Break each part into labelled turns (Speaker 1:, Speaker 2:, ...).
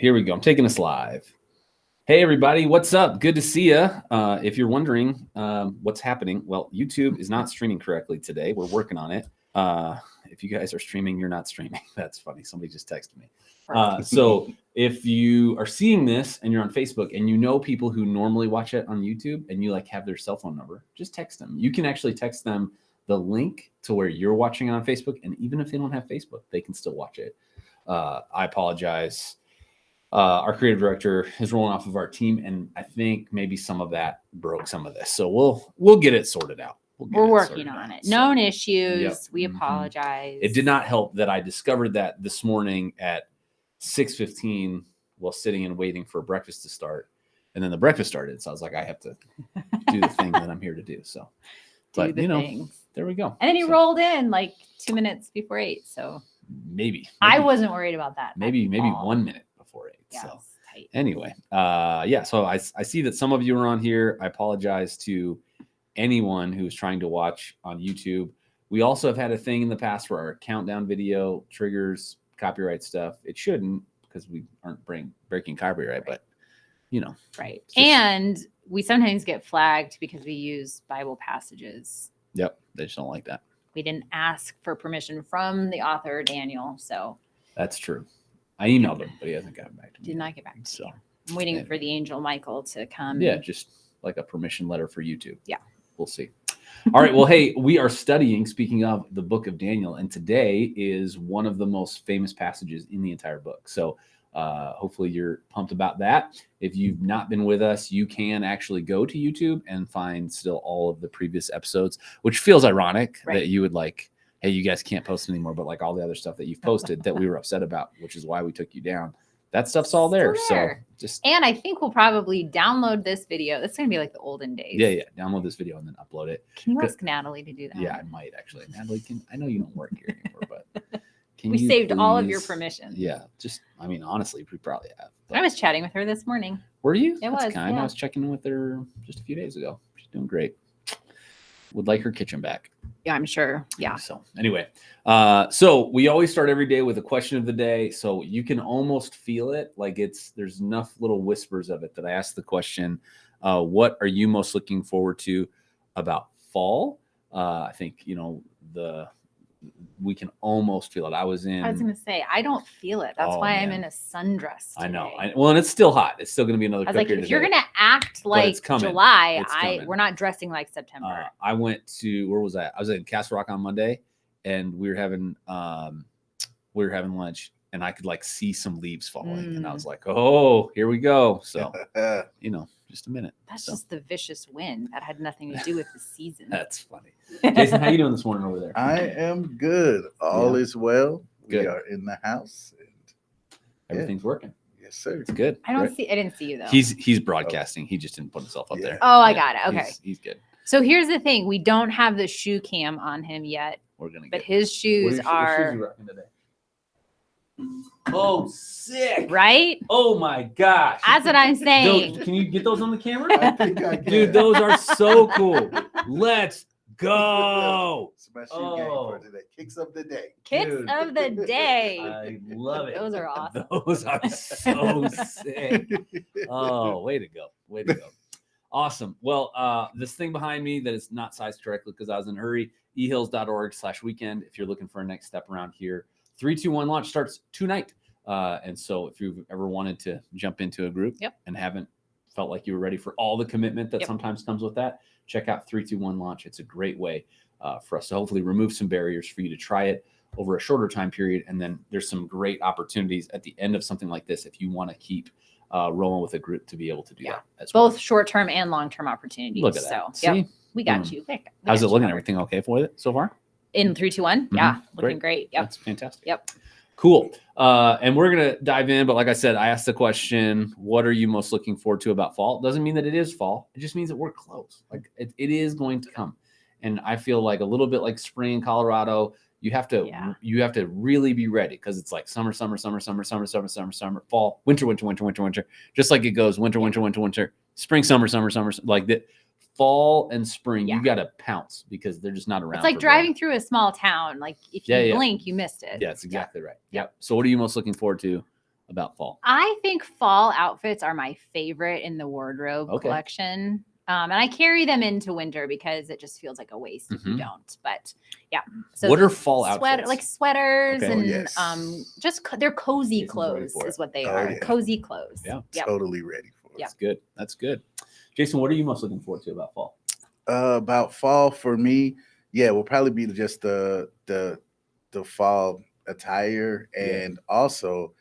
Speaker 1: Here we go. I'm taking us live. Hey, everybody. What's up? Good to see you. If you're wondering what's happening, well, YouTube is not streaming correctly today. We're working on it. If you guys are streaming, you're not streaming. That's funny. Somebody just texted me. So if you are seeing this and you're on Facebook and you know people who normally watch it on YouTube and you like have their cell phone number, just text them. You can actually text them the link to where you're watching it on Facebook. And even if they don't have Facebook, they can still watch it. I apologize. Our creative director is rolling off of our team, and I think maybe some of that broke some of this. So we'll get it sorted out.
Speaker 2: We're working on it. Known issues.
Speaker 1: Yep.
Speaker 2: We apologize.
Speaker 1: It did not help that I discovered that this morning at 6:15 while sitting and waiting for breakfast to start, and then the breakfast started. So I was like, I have to do the thing that I'm here to do. So, but there we go.
Speaker 2: And then he rolled in like 2 minutes before 8. So
Speaker 1: maybe
Speaker 2: I wasn't worried about that.
Speaker 1: Maybe 1 minute before 8.
Speaker 2: Yeah,
Speaker 1: so
Speaker 2: tight.
Speaker 1: Anyway, so I see that some of you are on here. I apologize to anyone who's trying to watch on YouTube. We also have had a thing in the past where our countdown video triggers copyright stuff. It shouldn't, because we aren't breaking copyright, but
Speaker 2: right. And we sometimes get flagged because we use Bible passages.
Speaker 1: Yep, they just don't like that.
Speaker 2: We didn't ask for permission from the author, Daniel. So
Speaker 1: that's true. I emailed him, but he hasn't gotten back to me.
Speaker 2: Did not get back to me.
Speaker 1: So
Speaker 2: I'm waiting for the angel Michael to come.
Speaker 1: Yeah, just like a permission letter for YouTube.
Speaker 2: Yeah.
Speaker 1: We'll see. All right. Well, hey, we are studying, speaking of the book of Daniel, and today is one of the most famous passages in the entire book. So hopefully you're pumped about that. If you've not been with us, you can actually go to YouTube and find still all of the previous episodes, which feels ironic that you would like, hey, you guys can't post anymore, but like all the other stuff that you've posted that we were upset about, which is why we took you down. That stuff's all there. So
Speaker 2: and I think we'll probably download this video. It's going to be like the olden days.
Speaker 1: Yeah. Download this video and then upload it.
Speaker 2: Can you ask Natalie to do that?
Speaker 1: Yeah, I might actually. Natalie, I know you don't work here anymore, but
Speaker 2: we saved all of your permissions.
Speaker 1: Yeah. Honestly, we probably have.
Speaker 2: I was chatting with her this morning.
Speaker 1: Were you?
Speaker 2: It was kind.
Speaker 1: I was checking in with her just a few days ago. She's doing great. Would like her kitchen back.
Speaker 2: Yeah, I'm sure. Yeah.
Speaker 1: So anyway, so we always start every day with a question of the day. So you can almost feel it. Like there's enough little whispers of it that I ask the question, what are you most looking forward to about fall? I think, we can almost feel it. I was going
Speaker 2: to say, I don't feel it. That's why I'm in a sundress today.
Speaker 1: I know. Well, and it's still hot. It's still going to be another.
Speaker 2: I was like, if you're going to act like July, we're not dressing like September.
Speaker 1: I went to, where was I? I was in Castle Rock on Monday, and we were having lunch, and I could like see some leaves falling, and I was like, oh, here we go. So, just a minute.
Speaker 2: That's just the vicious wind. That had nothing to do with the season.
Speaker 1: That's funny. Jason, how you doing this morning over there?
Speaker 3: I am good. All is well. Good. We are in the house. And
Speaker 1: everything's working.
Speaker 3: Yes, sir.
Speaker 1: It's good.
Speaker 2: I didn't see you though.
Speaker 1: He's broadcasting. He just didn't put himself up there.
Speaker 2: Oh, I got it. Okay.
Speaker 1: He's good.
Speaker 2: So here's the thing. We don't have the shoe cam on him yet.
Speaker 1: We're gonna
Speaker 2: but his shoes are.
Speaker 1: What shoes you rocking today? Oh, sick.
Speaker 2: Right?
Speaker 1: Oh, my gosh.
Speaker 2: That's what I'm saying.
Speaker 1: Can you get those on the camera?
Speaker 3: I think I can.
Speaker 1: Dude, those are so cool. Let's go.
Speaker 3: Special game for today. Kicks of the day.
Speaker 2: Kicks of the day.
Speaker 1: I love it.
Speaker 2: Those are awesome.
Speaker 1: Those are so sick. Oh, way to go. Way to go. Awesome. Well, this thing behind me that is not sized correctly because I was in a hurry, ehills.org/weekend. If you're looking for a next step around here, 3-2-1 launch starts tonight. And so if you've ever wanted to jump into a group and haven't felt like you were ready for all the commitment that sometimes comes with that, check out 3-2-1 launch. It's a great way for us to hopefully remove some barriers for you to try it over a shorter time period. And then there's some great opportunities at the end of something like this if you want to keep rolling with a group to be able to do that as well.
Speaker 2: Both short-term and long-term opportunities.
Speaker 1: Look at that.
Speaker 2: So, we got you.
Speaker 1: How's it looking? Everything okay for it so far?
Speaker 2: In 3-2-1? Yeah, looking great. Yep.
Speaker 1: That's fantastic.
Speaker 2: Yep.
Speaker 1: Cool. And we're going to dive in. But like I said, I asked the question, what are you most looking forward to about fall? It doesn't mean that it is fall. It just means that we're close. Like it is going to come. And I feel like a little bit like spring in Colorado, you have to really be ready because it's like summer, fall, winter. Just like it goes winter, spring, summer, like that. Fall and spring, you got to pounce because they're just not around.
Speaker 2: It's like driving through a small town. Like if you blink, you missed it.
Speaker 1: Yeah, that's exactly right. Yep. So what are you most looking forward to about fall?
Speaker 2: I think fall outfits are my favorite in the wardrobe
Speaker 1: Okay.
Speaker 2: collection. And I carry them into winter because it just feels like a waste if you
Speaker 1: Mhm.
Speaker 2: don't. But yeah.
Speaker 1: What
Speaker 2: the
Speaker 1: are fall outfits?
Speaker 2: Like sweaters
Speaker 1: Okay.
Speaker 3: Oh,
Speaker 2: and
Speaker 3: yes.
Speaker 2: just they're cozy
Speaker 1: Jason's ready
Speaker 2: clothes
Speaker 1: for it.
Speaker 2: is what they
Speaker 3: Oh,
Speaker 2: are.
Speaker 3: yeah.
Speaker 2: Cozy clothes.
Speaker 1: Yeah.
Speaker 2: Yep.
Speaker 3: Totally ready for it.
Speaker 2: Yep.
Speaker 1: That's good. That's good. Jason, what are you most looking forward to about fall?
Speaker 3: About fall for me, yeah, will probably be just the fall attire, and also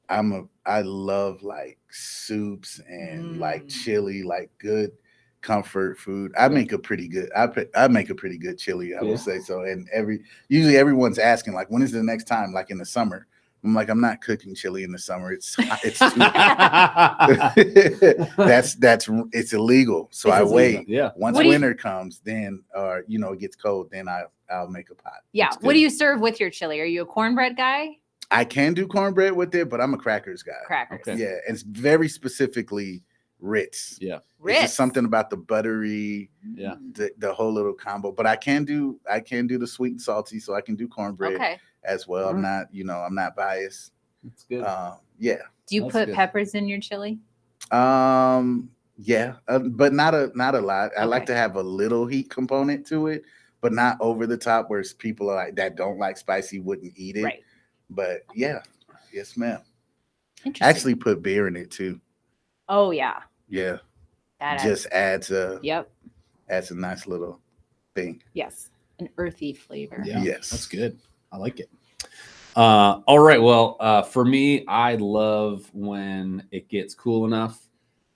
Speaker 3: I love like soups and like chili, like good comfort food. I
Speaker 1: Okay.
Speaker 3: make a pretty good I make a pretty good chili, I
Speaker 1: Yeah.
Speaker 3: will say so. And usually everyone's asking like, when is the next time? Like in the summer. I'm like, I'm not cooking chili in the summer. It's too it's illegal. So
Speaker 2: It's
Speaker 3: I
Speaker 2: illegal.
Speaker 3: wait.
Speaker 1: Yeah.
Speaker 3: Once
Speaker 2: What do you-
Speaker 3: winter comes, then it gets cold, then I'll make a pot.
Speaker 2: Yeah.
Speaker 1: That's
Speaker 2: What
Speaker 1: good.
Speaker 2: do you serve with your chili? Are you a cornbread guy?
Speaker 3: I can do cornbread with it, but I'm a crackers guy.
Speaker 2: Crackers.
Speaker 1: Okay.
Speaker 3: Yeah, and it's very specifically Ritz.
Speaker 1: Yeah.
Speaker 3: It's
Speaker 2: Ritz.
Speaker 3: just something about the buttery,
Speaker 1: Yeah.
Speaker 3: the whole little combo. But I can do the sweet and salty, so I can do cornbread
Speaker 2: Okay.
Speaker 3: as well.
Speaker 1: All
Speaker 3: I'm
Speaker 1: right.
Speaker 3: not I'm not biased.
Speaker 1: That's good.
Speaker 3: Yeah.
Speaker 2: Do you
Speaker 1: That's
Speaker 2: put
Speaker 1: good.
Speaker 2: peppers in your chili?
Speaker 3: Yeah, but not a lot. I like
Speaker 2: Okay.
Speaker 3: to have a little heat component to it, but not over the top where people are like that don't like spicy wouldn't eat it.
Speaker 2: Right.
Speaker 3: But yeah, yes, ma'am.
Speaker 2: Interesting.
Speaker 3: Actually, put beer in it too.
Speaker 2: Oh yeah.
Speaker 3: Yeah,
Speaker 2: That
Speaker 3: just adds a
Speaker 2: Yep.
Speaker 3: nice little thing.
Speaker 2: Yes. An earthy flavor.
Speaker 1: Yeah.
Speaker 3: Yes.
Speaker 1: That's good. I like it. All right. Well, for me, I love when it gets cool enough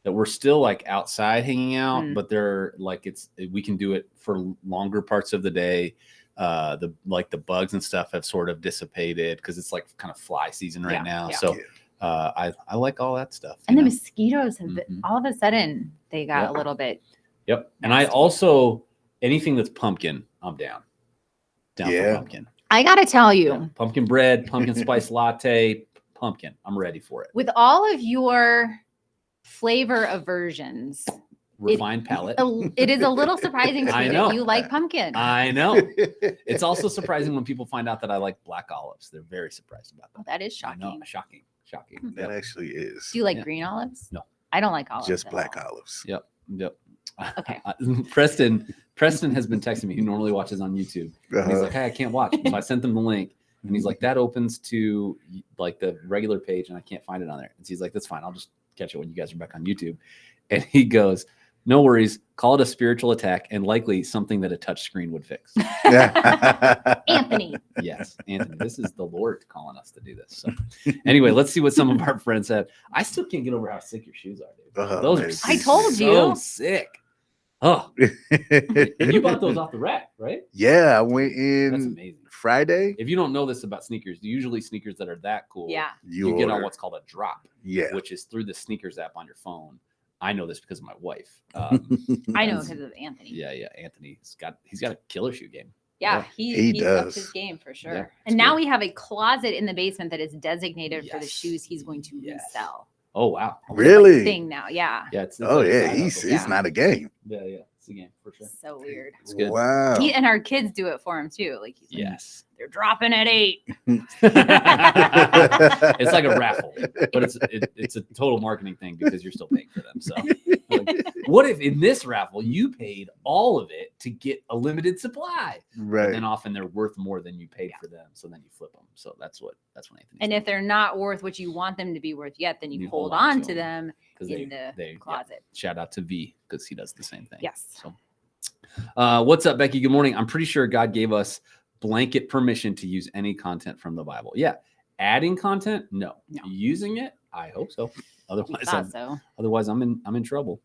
Speaker 1: that we're still like outside hanging out,
Speaker 2: Mm.
Speaker 1: but they're like we can do it for longer parts of the day. The bugs and stuff have sort of dissipated because it's like kind of fly season right
Speaker 2: Yeah,
Speaker 1: now.
Speaker 2: yeah.
Speaker 1: So I like all that stuff.
Speaker 2: And
Speaker 1: you
Speaker 2: the
Speaker 1: know?
Speaker 2: mosquitoes have been,
Speaker 1: Mhm.
Speaker 2: all of a sudden they got
Speaker 1: Yep.
Speaker 2: a little bit.
Speaker 1: Yep. And I
Speaker 2: Nasty.
Speaker 1: also anything that's pumpkin, I'm down. Down for
Speaker 3: Yeah.
Speaker 1: pumpkin.
Speaker 2: I gotta tell you,
Speaker 1: Yeah. Pumpkin bread, pumpkin spice latte, pumpkin. I'm ready for it.
Speaker 2: with all of your flavor aversions,
Speaker 1: Refined palate.
Speaker 2: it is a little surprising to
Speaker 1: I
Speaker 2: me
Speaker 1: know.
Speaker 2: that you like pumpkin.
Speaker 1: I know. It's also surprising when people find out that I like black olives. They're very surprised about
Speaker 2: Oh,
Speaker 1: that.
Speaker 2: that is
Speaker 1: I know.
Speaker 2: shocking.
Speaker 1: Shocking.
Speaker 3: That
Speaker 1: Yep.
Speaker 3: actually is
Speaker 2: Do you like
Speaker 1: Yeah.
Speaker 2: green olives?
Speaker 1: No.
Speaker 2: I don't like olives.
Speaker 3: just
Speaker 2: at
Speaker 3: black
Speaker 2: all.
Speaker 3: olives.
Speaker 1: Yep.
Speaker 2: Okay.
Speaker 1: Preston has been texting me. He normally watches on YouTube. And he's like, hey, I can't watch. So I sent him the link. And he's like, that opens to like the regular page and I can't find it on there. And so he's like, that's fine. I'll just catch it when you guys are back on YouTube. And he goes, no worries. Call it a spiritual attack and likely something that a touch screen would fix.
Speaker 2: Anthony.
Speaker 1: Yes, Anthony, this is the Lord calling us to do this. So anyway, let's see what some of our friends have. I still can't get over how sick your shoes are, dude.
Speaker 3: Oh,
Speaker 1: Those
Speaker 3: man.
Speaker 1: are
Speaker 2: I told
Speaker 1: so
Speaker 2: you.
Speaker 1: sick. Oh, and you bought those off the rack, right?
Speaker 3: Yeah, I went
Speaker 1: That's
Speaker 3: in
Speaker 1: amazing.
Speaker 3: Friday.
Speaker 1: If you don't know this about sneakers, usually sneakers that are that cool,
Speaker 2: Yeah.
Speaker 1: you get on
Speaker 3: order.
Speaker 1: what's called a drop,
Speaker 3: Yeah.
Speaker 1: which is through the sneakers app on your phone. I know this because of my wife.
Speaker 2: I know
Speaker 1: That's-
Speaker 2: because of Anthony.
Speaker 1: Yeah, Anthony's got a killer shoe game.
Speaker 2: Yeah,
Speaker 3: He
Speaker 2: he's upped
Speaker 3: does.
Speaker 2: his game for sure.
Speaker 1: Yeah, it's
Speaker 2: and now
Speaker 1: good.
Speaker 2: we have a closet in the basement that is designated for the
Speaker 1: Yes.
Speaker 2: shoes he's going to
Speaker 1: Yes.
Speaker 2: resell.
Speaker 1: Oh wow,
Speaker 2: Like,
Speaker 3: Really?
Speaker 2: thing now, yeah.
Speaker 1: Yeah, it's
Speaker 3: Oh
Speaker 1: like a
Speaker 3: yeah,
Speaker 1: side
Speaker 3: he's
Speaker 1: hustle.
Speaker 3: it's not a game.
Speaker 1: Yeah, it's a game for sure.
Speaker 2: So weird.
Speaker 1: It's good.
Speaker 3: Wow.
Speaker 2: And our kids do it for him too. Like he's like,
Speaker 1: Yes.
Speaker 2: they're dropping at 8.
Speaker 1: It's like a raffle, but it's a total marketing thing because you're still paying for them. So, like, what if in this raffle you paid all of it to get a limited supply? But
Speaker 3: Right.
Speaker 1: then often they're worth more than you paid for them, so then you flip them. So that's what Anthony.
Speaker 2: And if they're not worth what you want them to be worth yet, then you hold on to them in the closet.
Speaker 1: shout out to V because he does the same thing.
Speaker 2: Yes.
Speaker 1: So, what's up, Becky? Good morning. I'm pretty sure God gave us blanket permission to use any content from the Bible. Yeah. Adding content? No. Using it? I hope so. Otherwise, I'm in trouble.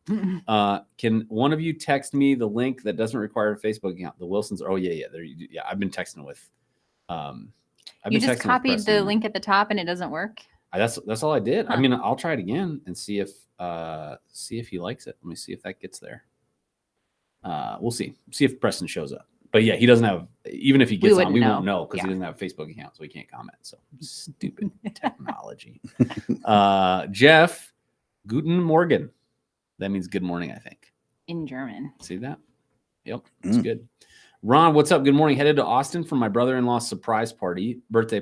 Speaker 1: Can one of you text me the link that doesn't require a Facebook account? The Wilsons. Oh yeah. I've been texting with.
Speaker 2: You just copied the link at the top and it doesn't work.
Speaker 1: That's all I did. I
Speaker 2: Huh.
Speaker 1: mean, I'll try it again and see if he likes it. Let me see if that gets there. We'll see. See if Preston shows up. But yeah, he doesn't have. Even if he gets on, we won't know because
Speaker 2: Yeah.
Speaker 1: he doesn't have a Facebook account, so he can't comment. So stupid technology. Jeff, Guten Morgen. That means good morning, I think.
Speaker 2: In German.
Speaker 1: See that? Yep, it's good. Ron, what's up? Good morning. Headed to Austin for my brother-in-law's surprise birthday,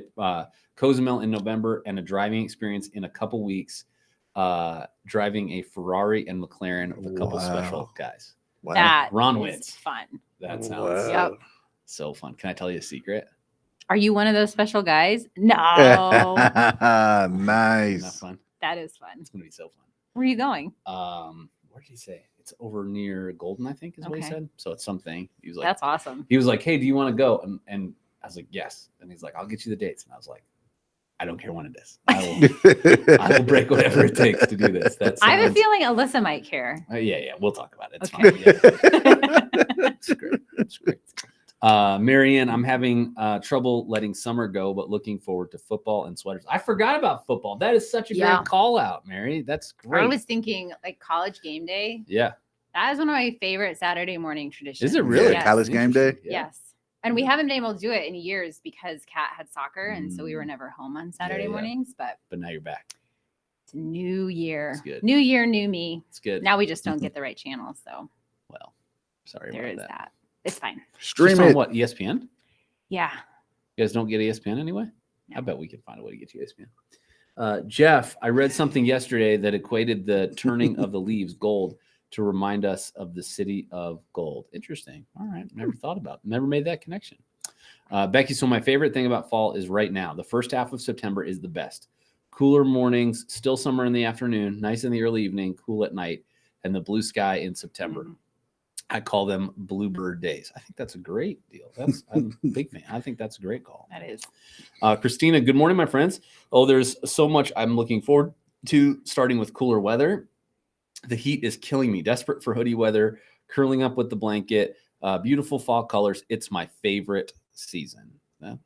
Speaker 1: Cozumel in November, and a driving experience in a couple weeks. Driving a Ferrari and McLaren with a couple special guys.
Speaker 3: Wow.
Speaker 2: That
Speaker 1: Ron
Speaker 2: is
Speaker 1: wins.
Speaker 2: fun.
Speaker 1: That sounds
Speaker 2: Yep.
Speaker 1: so fun. Can I tell you a secret?
Speaker 2: Are you one of those special guys? No.
Speaker 1: Not
Speaker 3: Nice.
Speaker 1: fun.
Speaker 2: That is fun.
Speaker 1: It's gonna be so fun.
Speaker 2: Where are you going?
Speaker 1: Where did he say? It's over near Golden, I think, is what he
Speaker 2: Okay.
Speaker 1: said. So it's something. He was like,
Speaker 2: That's awesome.
Speaker 1: he was like, hey, do you want to go? And I was like, yes. And he's like, I'll get you the dates. And I was like, I don't care when it is. I will break whatever it takes to do this.
Speaker 2: I have a feeling Alyssa might care.
Speaker 1: Yeah, we'll talk about it. It's
Speaker 2: Okay.
Speaker 1: fine. Yeah. It's great. It's great. Marianne, I'm having trouble letting summer go, but looking forward to football and sweaters. I forgot about football. That is such a
Speaker 2: Yeah.
Speaker 1: great call out, Mary. That's great.
Speaker 2: I was thinking like college game day.
Speaker 1: Yeah.
Speaker 2: That is one of my favorite Saturday morning traditions.
Speaker 1: Is it really?
Speaker 2: Yes.
Speaker 3: College game day?
Speaker 1: Interesting. Yeah.
Speaker 2: Yes. And we haven't been able to do it in years because Kat had soccer. And so we were never home on Saturday
Speaker 1: yeah.
Speaker 2: mornings. But
Speaker 1: But now you're back.
Speaker 2: it's a new year.
Speaker 1: It's good.
Speaker 2: New year, new me.
Speaker 1: It's good.
Speaker 2: Now we just don't get the right channel. So
Speaker 1: Well, sorry
Speaker 2: there
Speaker 1: about
Speaker 2: is
Speaker 1: that.
Speaker 2: that. It's fine.
Speaker 3: Stream
Speaker 1: Just on
Speaker 3: it.
Speaker 1: what, ESPN?
Speaker 2: Yeah.
Speaker 1: You guys don't get ESPN anyway? I
Speaker 2: No.
Speaker 1: bet we can find a way to get you ESPN. Jeff, I read something yesterday that equated the turning of the leaves gold to remind us of the city of gold. Interesting. All right. Never thought about, never made that connection. Becky, so my favorite thing about fall is right now. The first half of September is the best. Cooler mornings, still summer in the afternoon, nice in the early evening, cool at night, and the blue sky in September.
Speaker 2: Mhm.
Speaker 1: I call them bluebird days. I think that's a great deal. I'm a big fan. I think that's a great call.
Speaker 2: That is.
Speaker 1: Christina, good morning, my friends. Oh, there's so much I'm looking forward to, starting with cooler weather. The heat is killing me. Desperate for hoodie weather, curling up with the blanket, beautiful fall colors. It's my favorite season. I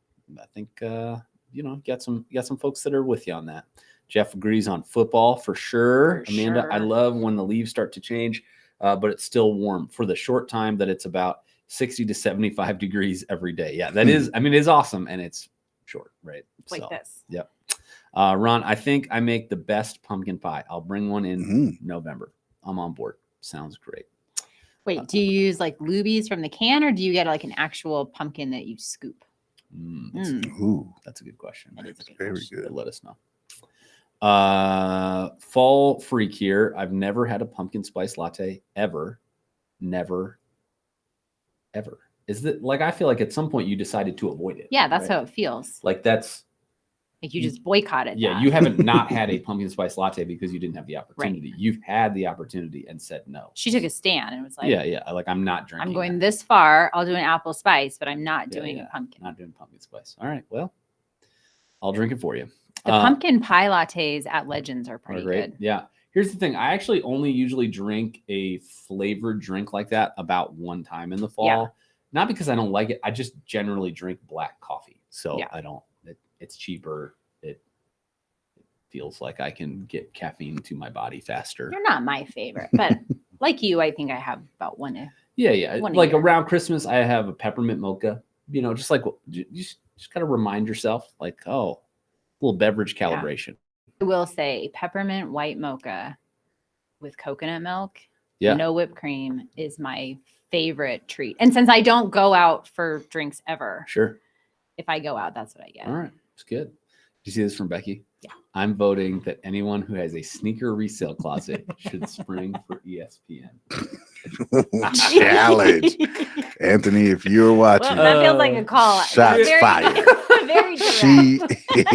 Speaker 1: think got some folks that are with you on that. Jeff agrees on football for sure.
Speaker 2: For
Speaker 1: Amanda, I
Speaker 2: sure.
Speaker 1: love when the leaves start to change, but it's still warm for the short time that it's about 60 to 75 degrees every day. Yeah, that is, it's awesome, and it's short, right?
Speaker 2: Like this.
Speaker 1: Yep. Ron, I think I make the best pumpkin pie. I'll bring one in
Speaker 3: Mhm.
Speaker 1: November. I'm on board. Sounds great.
Speaker 2: Wait, do you use like Lubies from the can or do you get like an actual pumpkin that you scoop?
Speaker 3: Ooh,
Speaker 1: That's a good question.
Speaker 2: That is a good
Speaker 3: very
Speaker 2: question.
Speaker 3: good.
Speaker 1: Let us know. Fall freak here. I've never had a pumpkin spice latte ever. Never. Ever. Is that like, I feel like at some point you decided to avoid it.
Speaker 2: Yeah, that's
Speaker 1: right?
Speaker 2: how it feels.
Speaker 1: Like that's,
Speaker 2: Like you just boycotted.
Speaker 1: yeah,
Speaker 2: that.
Speaker 1: you haven't not had a pumpkin spice latte because you didn't have the opportunity. You've had the opportunity and said no.
Speaker 2: She took a stand and was like,
Speaker 1: Yeah. Like I'm not drinking.
Speaker 2: I'm going
Speaker 1: that.
Speaker 2: this far. I'll do an apple spice, but I'm not
Speaker 1: Yeah,
Speaker 2: doing
Speaker 1: yeah.
Speaker 2: a pumpkin.
Speaker 1: Not doing pumpkin spice. All right. Well, I'll drink it for you.
Speaker 2: The pumpkin pie lattes at Legends are pretty good.
Speaker 1: Yeah. Here's the thing. I actually only usually drink a flavored drink like that about one time in the fall.
Speaker 2: Yeah.
Speaker 1: Not because I don't like it. I just generally drink black coffee. So
Speaker 2: Yeah.
Speaker 1: I don't, it's cheaper. It feels like I can get caffeine to my body faster.
Speaker 2: You're not my favorite, but like you, I think I have about one.
Speaker 1: Yeah.
Speaker 2: One a
Speaker 1: Like
Speaker 2: year.
Speaker 1: around Christmas, I have a peppermint mocha, just like you just kind of remind yourself like, oh, little beverage
Speaker 2: Yeah.
Speaker 1: calibration.
Speaker 2: I will say peppermint white mocha with coconut milk,
Speaker 1: Yeah.
Speaker 2: no whipped cream is my favorite treat. And since I don't go out for drinks ever,
Speaker 1: Sure.
Speaker 2: if I go out, that's what I get.
Speaker 1: All right. It's good. Did you see this from Becky?
Speaker 2: Yeah.
Speaker 1: I'm voting that anyone who has a sneaker resale closet should spring for ESPN.
Speaker 3: Challenge. Anthony, if you're watching,
Speaker 2: Well, that feels like a call.
Speaker 3: Shots
Speaker 2: Very-
Speaker 3: fired.
Speaker 2: very direct.
Speaker 3: she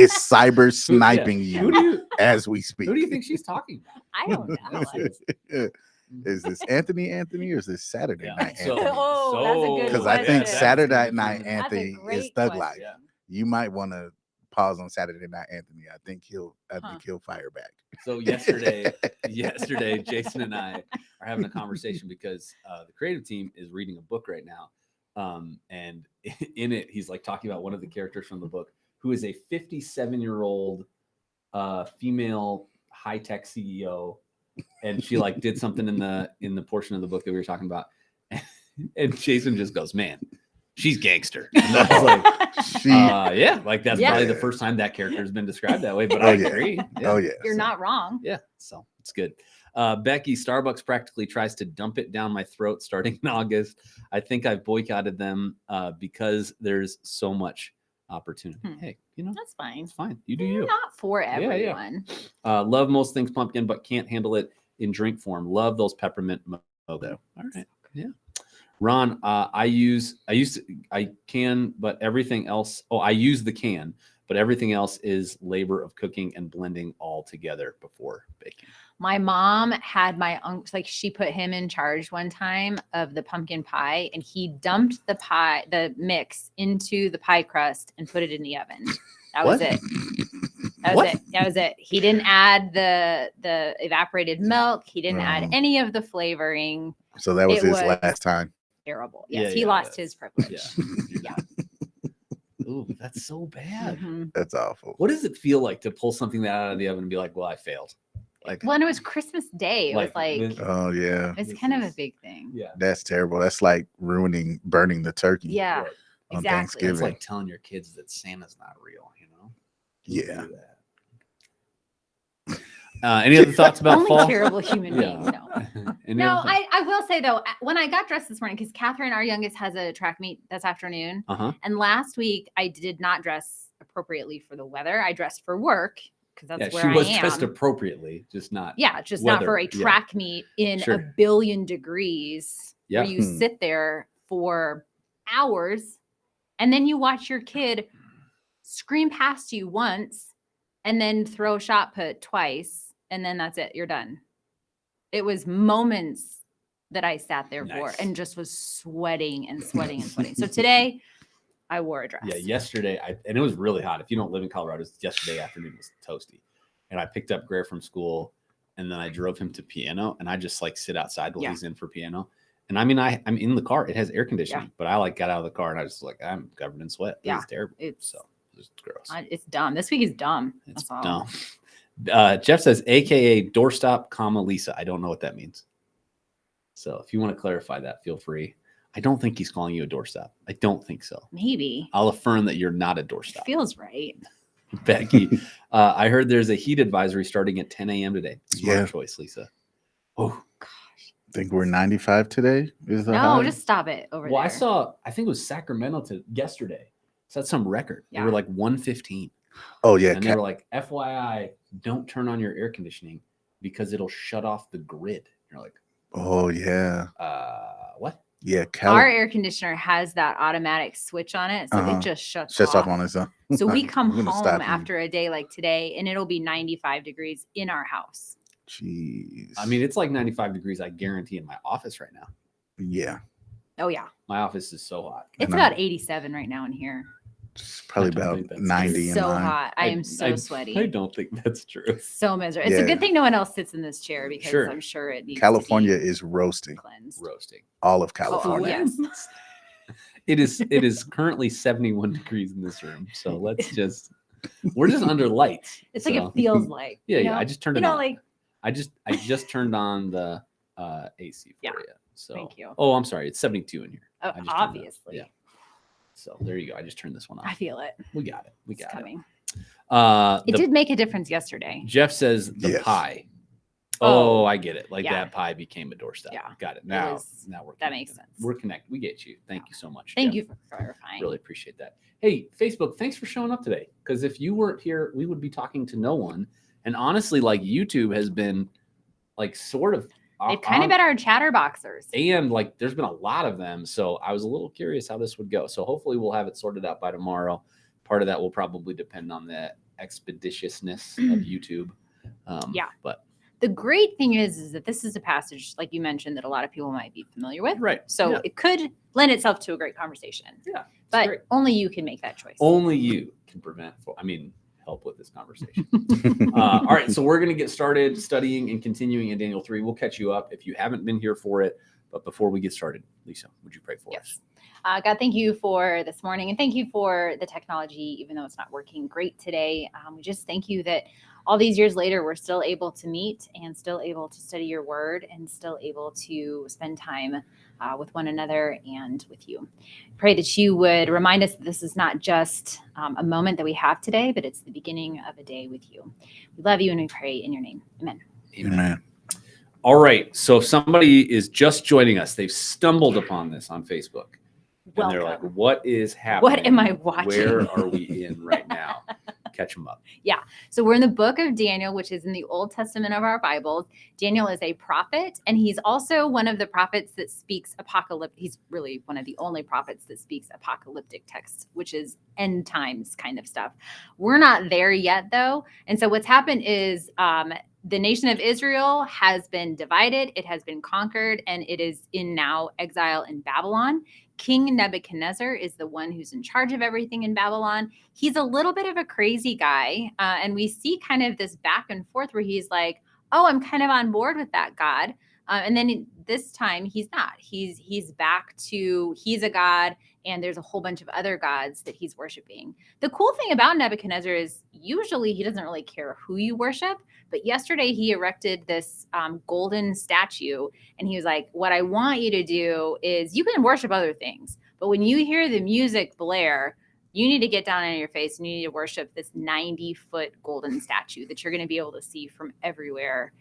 Speaker 3: is cyber sniping
Speaker 1: Who do
Speaker 3: you
Speaker 1: you
Speaker 3: as we speak.
Speaker 1: who do you think she's talking about?
Speaker 2: I don't know.
Speaker 3: Is this Anthony, or is this Saturday
Speaker 1: Yeah.
Speaker 3: Night
Speaker 1: So-
Speaker 3: Anthony?
Speaker 2: Oh, that's a good
Speaker 3: Because I think
Speaker 2: question.
Speaker 3: Saturday
Speaker 1: That's a
Speaker 3: Night
Speaker 1: good
Speaker 2: That's a
Speaker 3: Anthony is
Speaker 2: great
Speaker 3: Thug
Speaker 2: question.
Speaker 3: Life.
Speaker 1: Yeah.
Speaker 3: You might want to pause on Saturday Night Anthony. I think he'll fire back.
Speaker 1: So yesterday, Jason and I are having a conversation because the creative team is reading a book right now. And in it, he's like talking about one of the characters from the book who is a 57-year-old female high-tech CEO. And she like did something in the portion of the book that we were talking about. And Jason just goes, man, she's gangster. And I was like,
Speaker 3: She,
Speaker 1: yeah, like that's
Speaker 2: Yeah.
Speaker 1: probably the first time that character has been described that way, but
Speaker 3: Oh,
Speaker 1: I
Speaker 3: yeah.
Speaker 1: agree.
Speaker 3: oh yeah,
Speaker 2: You're not wrong.
Speaker 1: Yeah, so it's good. Becky, Starbucks practically tries to dump it down my throat starting in August. I think I've boycotted them because there's so much opportunity. Hey,
Speaker 2: That's fine.
Speaker 1: it's fine. You do
Speaker 2: They're
Speaker 1: you.
Speaker 2: not for
Speaker 1: Yeah.
Speaker 2: everyone.
Speaker 1: Love most things pumpkin, but can't handle it in drink form. Love those peppermint mogo. All right. Yeah. Ron, I use the can, but everything else is labor of cooking and blending all together before baking.
Speaker 2: My mom had my uncle, like she put him in charge one time of the pumpkin pie, and he dumped the mix into the pie crust and put it in the oven. That was it. That was it. He didn't add the evaporated milk. He didn't add any of the flavoring.
Speaker 4: So that was his last time.
Speaker 2: Terrible. Yes, he lost his privilege.
Speaker 1: Yeah. Ooh, that's so bad.
Speaker 2: Mhm.
Speaker 4: That's awful.
Speaker 1: What does it feel like to pull something out of the oven and be like, well, I failed? Like,
Speaker 2: Well, and it was Christmas Day. It was like
Speaker 4: Oh yeah,
Speaker 2: it's kind of a big thing.
Speaker 1: yeah.
Speaker 4: that's terrible. That's like burning the turkey.
Speaker 2: Yeah,
Speaker 1: Right.
Speaker 4: on
Speaker 2: exactly.
Speaker 4: Thanksgiving.
Speaker 1: It's like telling your kids that Santa's not real, You
Speaker 4: Yeah.
Speaker 1: do that. Any other thoughts about
Speaker 2: Only
Speaker 1: fall?
Speaker 2: terrible human beings. No.
Speaker 1: Any
Speaker 2: No,
Speaker 1: other thoughts?
Speaker 2: I will say though, when I got dressed this morning, because Catherine, our youngest, has a track meet this afternoon.
Speaker 1: Uh-huh.
Speaker 2: And last week I did not dress appropriately for the weather. I dressed for work because that's
Speaker 1: Yeah,
Speaker 2: where
Speaker 1: she was
Speaker 2: I am.
Speaker 1: dressed appropriately, just not.
Speaker 2: Yeah, just not for
Speaker 1: weather.
Speaker 2: a
Speaker 1: Yeah.
Speaker 2: track meet in
Speaker 1: Sure.
Speaker 2: a billion degrees
Speaker 1: Yeah.
Speaker 2: where you sit there for hours and then you watch your kid scream past you once and then throw a shot put twice and then that's it. You're done. It was moments that I sat there for
Speaker 1: Nice.
Speaker 2: and just was sweating and sweating and sweating. So today I wore a dress.
Speaker 1: Yeah, yesterday, and it was really hot. If you don't live in Colorado, yesterday afternoon was toasty. And I picked up Greer from school, and then I drove him to piano, and I just like sit outside while he's in for piano. And I mean, I'm in the car. It has air conditioning, but I like got out of the car, and I was like, I'm covered in sweat. This is terrible. It's gross.
Speaker 2: It's dumb. This week is dumb.
Speaker 1: It's
Speaker 2: That's all.
Speaker 1: dumb. Jeff says, AKA doorstop, Lisa. I don't know what that means. So if you want to clarify that, feel free. I don't think he's calling you a doorstop. I don't think so.
Speaker 2: Maybe.
Speaker 1: I'll affirm that you're not a
Speaker 2: It
Speaker 1: doorstop.
Speaker 2: feels right.
Speaker 1: Becky, I heard there's a heat advisory starting at 10 a.m. today. Smart choice, Lisa. Oh,
Speaker 4: think we're 95 today. Is the
Speaker 2: No,
Speaker 4: high?
Speaker 2: just stop it over
Speaker 1: well,
Speaker 2: there.
Speaker 1: I think it was Sacramento yesterday. So that's some record. They
Speaker 2: Yeah.
Speaker 1: were like 115.
Speaker 4: Oh yeah,
Speaker 1: And they were like, FYI, don't turn on your air conditioning because it'll shut off the grid. You're like,
Speaker 4: oh yeah,
Speaker 1: what?
Speaker 4: yeah.
Speaker 2: Our air conditioner has that automatic switch on it, so it just shuts
Speaker 4: off
Speaker 2: off
Speaker 4: on its own.
Speaker 2: So we come
Speaker 4: I'm gonna
Speaker 2: home
Speaker 4: stop you.
Speaker 2: after a day like today, and it'll be 95 degrees in our house.
Speaker 4: Jeez.
Speaker 1: I mean, it's like 95 degrees, I guarantee, in my office right now.
Speaker 4: yeah,
Speaker 2: Oh yeah,
Speaker 1: My office is so hot.
Speaker 2: it's
Speaker 4: know.
Speaker 2: about 87 right now in here.
Speaker 4: it's probably
Speaker 1: I don't
Speaker 4: about
Speaker 1: think that's-
Speaker 4: 90
Speaker 2: It's
Speaker 4: in
Speaker 2: so
Speaker 4: mine.
Speaker 2: hot. I am so sweaty.
Speaker 1: I don't think that's true.
Speaker 2: So miserable. It's a
Speaker 4: Yeah.
Speaker 2: good thing no one else sits in this chair because
Speaker 1: Sure.
Speaker 2: I'm sure it needs
Speaker 4: California
Speaker 2: to be
Speaker 4: is roasting.
Speaker 2: cleansed.
Speaker 1: Roasting.
Speaker 4: All of
Speaker 2: Oh,
Speaker 4: California.
Speaker 2: yes.
Speaker 1: It is currently 71 degrees in this room. So we're just under lights.
Speaker 2: It's like
Speaker 1: so-
Speaker 2: it feels like.
Speaker 1: Yeah,
Speaker 2: you
Speaker 1: yeah.
Speaker 2: know?
Speaker 1: I just turned
Speaker 2: You
Speaker 1: it
Speaker 2: know,
Speaker 1: on.
Speaker 2: like
Speaker 1: I just turned on the AC for
Speaker 2: Yeah.
Speaker 1: you. So
Speaker 2: Thank you.
Speaker 1: Oh, I'm sorry. It's 72 in here.
Speaker 2: oh,
Speaker 1: I just turned it on.
Speaker 2: obviously.
Speaker 1: Yeah. So there you go. I just turned this one
Speaker 2: I
Speaker 1: on.
Speaker 2: feel it.
Speaker 1: We got it. We
Speaker 2: It's
Speaker 1: got
Speaker 2: coming.
Speaker 1: it.
Speaker 2: It did make a difference yesterday.
Speaker 1: Jeff says the
Speaker 4: Yes.
Speaker 1: pie.
Speaker 2: Oh,
Speaker 1: Oh, I get it. Like
Speaker 2: yeah.
Speaker 1: that pie became a doorstep.
Speaker 2: Yeah.
Speaker 1: Got it. Now,
Speaker 2: was-
Speaker 1: now we're
Speaker 2: that makes
Speaker 1: connected.
Speaker 2: sense.
Speaker 1: We're connected. We get you. Thank you so much.
Speaker 2: Thank
Speaker 1: Jeff.
Speaker 2: you for clarifying.
Speaker 1: Really appreciate that. Hey, Facebook, thanks for showing up today. Because if you weren't here, we would be talking to no one. And honestly, like YouTube has been like sort of
Speaker 2: They've kind of been our chatterboxers.
Speaker 1: and like there's been a lot of them. So I was a little curious how this would go. So hopefully we'll have it sorted out by tomorrow. Part of that will probably depend on the expeditiousness of YouTube.
Speaker 2: Yeah.
Speaker 1: But
Speaker 2: The great thing is that this is a passage, like you mentioned, that a lot of people might be familiar with.
Speaker 1: right.
Speaker 2: So
Speaker 1: yeah,
Speaker 2: it could lend itself to a great conversation.
Speaker 1: Yeah, it's
Speaker 2: But
Speaker 1: great.
Speaker 2: only you can make that choice.
Speaker 1: Only you can help with this conversation. All right, so we're going to get started studying and continuing in Daniel 3. We'll catch you up if you haven't been here for it. But before we get started, Lisa, would you pray for us?
Speaker 2: Yes. God, thank you for this morning and thank you for the technology, even though it's not working great today. We just thank you that all these years later, we're still able to meet and still able to study your word and still able to spend time with one another and with you. Pray that you would remind us that this is not just a moment that we have today, but it's the beginning of a day with you. We love you and we pray in your name. Amen.
Speaker 4: Amen.
Speaker 1: All right. So if somebody is just joining us, they've stumbled upon this on Facebook. And they're like,
Speaker 2: Welcome.
Speaker 1: what is happening?
Speaker 2: What am I watching?
Speaker 1: Where are we in right now? Catch them up.
Speaker 2: So we're in the book of Daniel, which is in the Old Testament of our Bibles. Daniel is a prophet, and he's also one of the prophets that speaks apocalyptic. He's really one of the only prophets that speaks apocalyptic texts, which is end times kind of stuff. We're not there yet, though. And so what's happened is the nation of Israel has been divided. It has been conquered, and it is in now exile in Babylon. King Nebuchadnezzar is the one who's in charge of everything in Babylon. He's a little bit of a crazy guy. And we see kind of this back and forth where he's like, oh, I'm kind of on board with that God. And then this time he's not. He's back to, he's a god, and there's a whole bunch of other gods that he's worshiping. The cool thing about Nebuchadnezzar is usually he doesn't really care who you worship. But yesterday he erected this golden statue, and he was like, what I want you to do is you can worship other things, but when you hear the music blare, you need to get down on your face and you need to worship this 90-foot golden statue that you're going to be able to see from everywhere,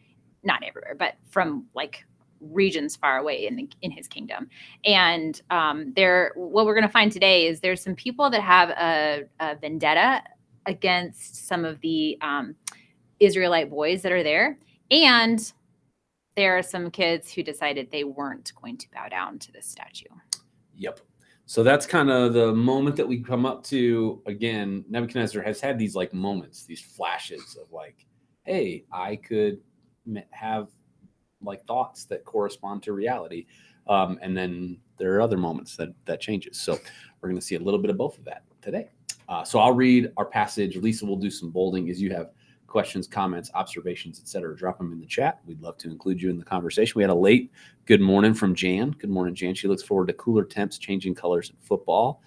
Speaker 2: not everywhere, but from like regions far away in his kingdom. And what we're going to find today is there's some people that have a vendetta against some of the Israelite boys that are there. And there are some kids who decided they weren't going to bow down to this statue.
Speaker 1: Yep. So that's kind of the moment that we come up to. Again, Nebuchadnezzar has had these like moments, these flashes of like, hey, I could have like thoughts that correspond to reality. And then there are other moments that changes. So we're going to see a little bit of both of that today. So I'll read our passage. Lisa will do some bolding as you have questions, comments, observations, etc. Drop them in the chat. We'd love to include you in the conversation. We had a late good morning from Jan. Good morning, Jan. She looks forward to cooler temps, changing colors in football.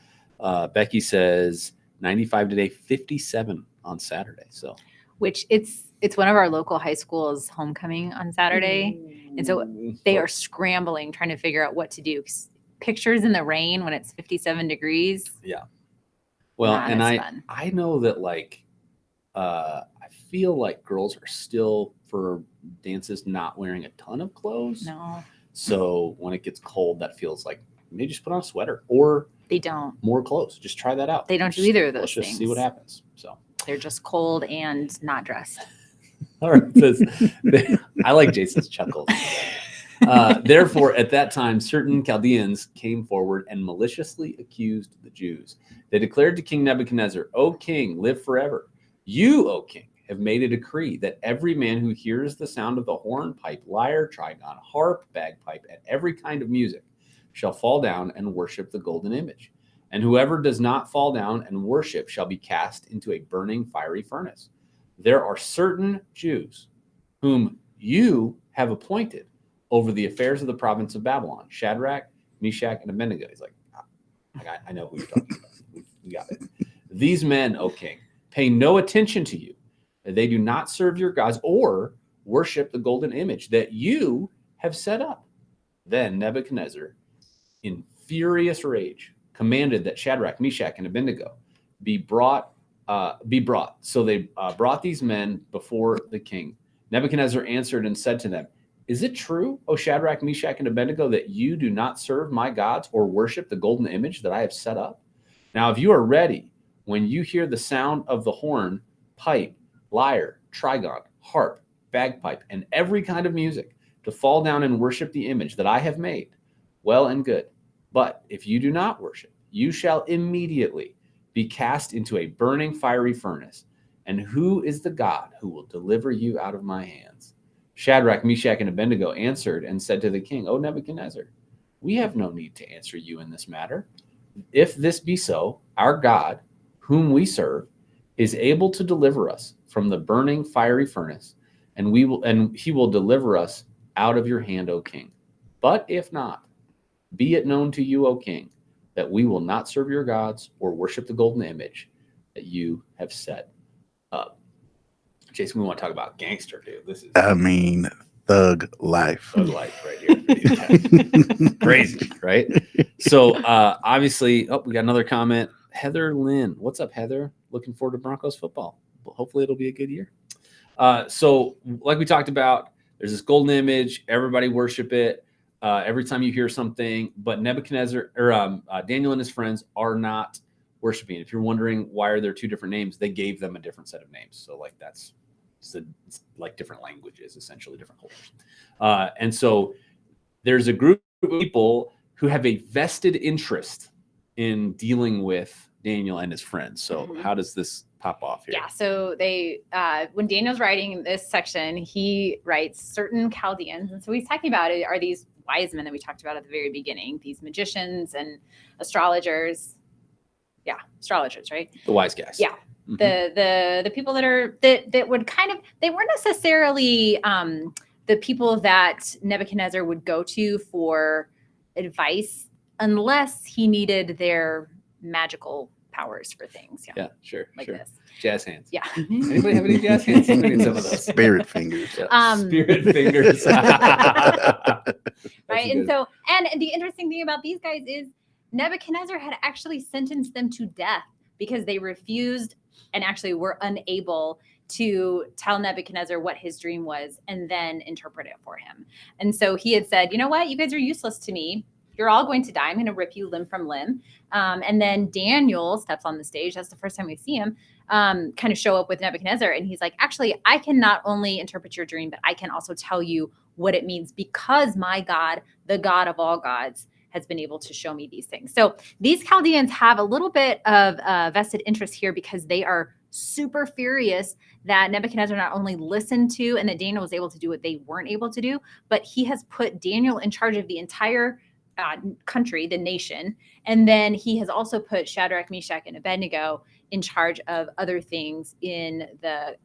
Speaker 1: Becky says 95 today, 57 on Saturday. So,
Speaker 2: which it's one of our local high schools' homecoming on Saturday, and so they are scrambling trying to figure out what to do. Pictures in the rain when it's 57 degrees.
Speaker 1: Yeah. Well, and I know that like. I feel like girls are still for dances not wearing a ton of clothes.
Speaker 2: No.
Speaker 1: So when it gets cold, that feels like maybe just put on a sweater or
Speaker 2: they don't
Speaker 1: more clothes. Just try that out.
Speaker 2: They don't do either of those
Speaker 1: things.
Speaker 2: Let's
Speaker 1: just see what happens. So
Speaker 2: they're just cold and not dressed.
Speaker 1: All right. I like Jason's chuckles. Therefore, at that time, certain Chaldeans came forward and maliciously accused the Jews. They declared to King Nebuchadnezzar, O king, live forever. You, O king, have made a decree that every man who hears the sound of the horn, pipe, lyre, trigon, harp, bagpipe, and every kind of music shall fall down and worship the golden image. And whoever does not fall down and worship shall be cast into a burning fiery furnace. There are certain Jews whom you have appointed over the affairs of the province of Babylon, Shadrach, Meshach, and Abednego. He's like, I know who you're talking about. We got it. These men, O king, pay no attention to you. They do not serve your gods or worship the golden image that you have set up. Then Nebuchadnezzar, in furious rage, commanded that Shadrach, Meshach, and Abednego be brought. So they brought these men before the king. Nebuchadnezzar answered and said to them, Is it true, O Shadrach, Meshach, and Abednego, that you do not serve my gods or worship the golden image that I have set up? Now, if you are ready, when you hear the sound of the horn, pipe, lyre, trigon, harp, bagpipe, and every kind of music, to fall down and worship the image that I have made, well and good. But if you do not worship, you shall immediately be cast into a burning fiery furnace. And who is the God who will deliver you out of my hands? Shadrach, Meshach, and Abednego answered and said to the king, O Nebuchadnezzar, we have no need to answer you in this matter. If this be so, our God, whom we serve, is able to deliver us from the burning fiery furnace, and he will deliver us out of your hand, O king. But if not, be it known to you, O king, that we will not serve your gods or worship the golden image that you have set up. Jason, we want to talk about gangster, dude. This is
Speaker 3: thug life.
Speaker 1: Thug life right here. Crazy, right? So obviously, we got another comment. Heather Lynn. What's up, Heather? Looking forward to Broncos football. Hopefully it'll be a good year. So like we talked about, there's this golden image. Everybody worship it. Every time you hear something, but Nebuchadnezzar or Daniel and his friends are not worshiping. If you're wondering why are there two different names, they gave them a different set of names. So like it's like different languages, essentially different cultures. And so there's a group of people who have a vested interest in dealing with Daniel and his friends. So how does this pop off here?
Speaker 2: Yeah, so they when Daniel's writing this section, he writes certain Chaldeans, and so he's talking about it are these wise men that we talked about at the very beginning, these magicians and astrologers. Yeah, astrologers, right?
Speaker 1: The wise guys.
Speaker 2: Yeah. The people that would kind of, they weren't necessarily the people that Nebuchadnezzar would go to for advice unless he needed their magical powers for things.
Speaker 1: Yeah, sure.
Speaker 2: Like
Speaker 1: sure.
Speaker 2: this.
Speaker 1: Jazz hands.
Speaker 2: Yeah.
Speaker 1: Anybody have any jazz hands? I need some of those.
Speaker 4: Spirit fingers.
Speaker 1: Yeah. Spirit fingers.
Speaker 2: Right. And so, and the interesting thing about these guys is Nebuchadnezzar had actually sentenced them to death because they refused and actually were unable to tell Nebuchadnezzar what his dream was and then interpret it for him. And so he had said, you know what? You guys are useless to me. You're all going to die. I'm going to rip you limb from limb. And then Daniel steps on the stage. That's the first time we see him kind of show up with Nebuchadnezzar. And he's like, actually, I can not only interpret your dream, but I can also tell you what it means because my God, the God of all gods, has been able to show me these things. So these Chaldeans have a little bit of vested interest here because they are super furious that Nebuchadnezzar not only listened to and that Daniel was able to do what they weren't able to do, but he has put Daniel in charge of the entire country, the nation. And then he has also put Shadrach, Meshach, and Abednego in charge of other things in the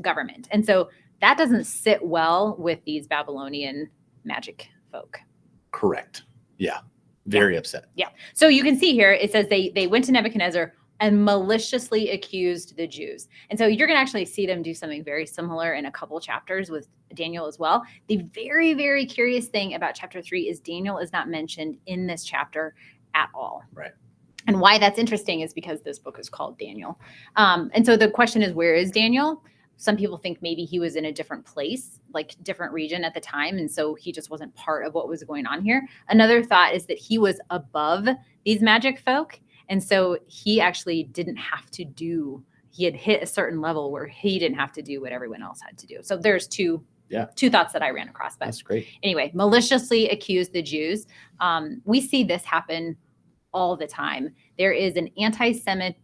Speaker 2: government. And so that doesn't sit well with these Babylonian magic folk.
Speaker 1: Correct. Yeah. Very upset.
Speaker 2: Yeah. So you can see here, it says they went to Nebuchadnezzar and maliciously accused the Jews. And so you're going to actually see them do something very similar in a couple chapters with Daniel as well. The very, very curious thing about chapter 3 is Daniel is not mentioned in this chapter at all.
Speaker 1: Right.
Speaker 2: And why that's interesting is because this book is called Daniel. And so the question is, where is Daniel? Some people think maybe he was in a different place, like different region at the time. And so he just wasn't part of what was going on here. Another thought is that he was above these magic folk. And so he actually didn't have to do, he had hit a certain level where he didn't have to do what everyone else had to do. So there's two thoughts that I ran across. But
Speaker 1: that's great.
Speaker 2: Anyway, maliciously accused the Jews. We see this happen all the time. There is an anti-Semitic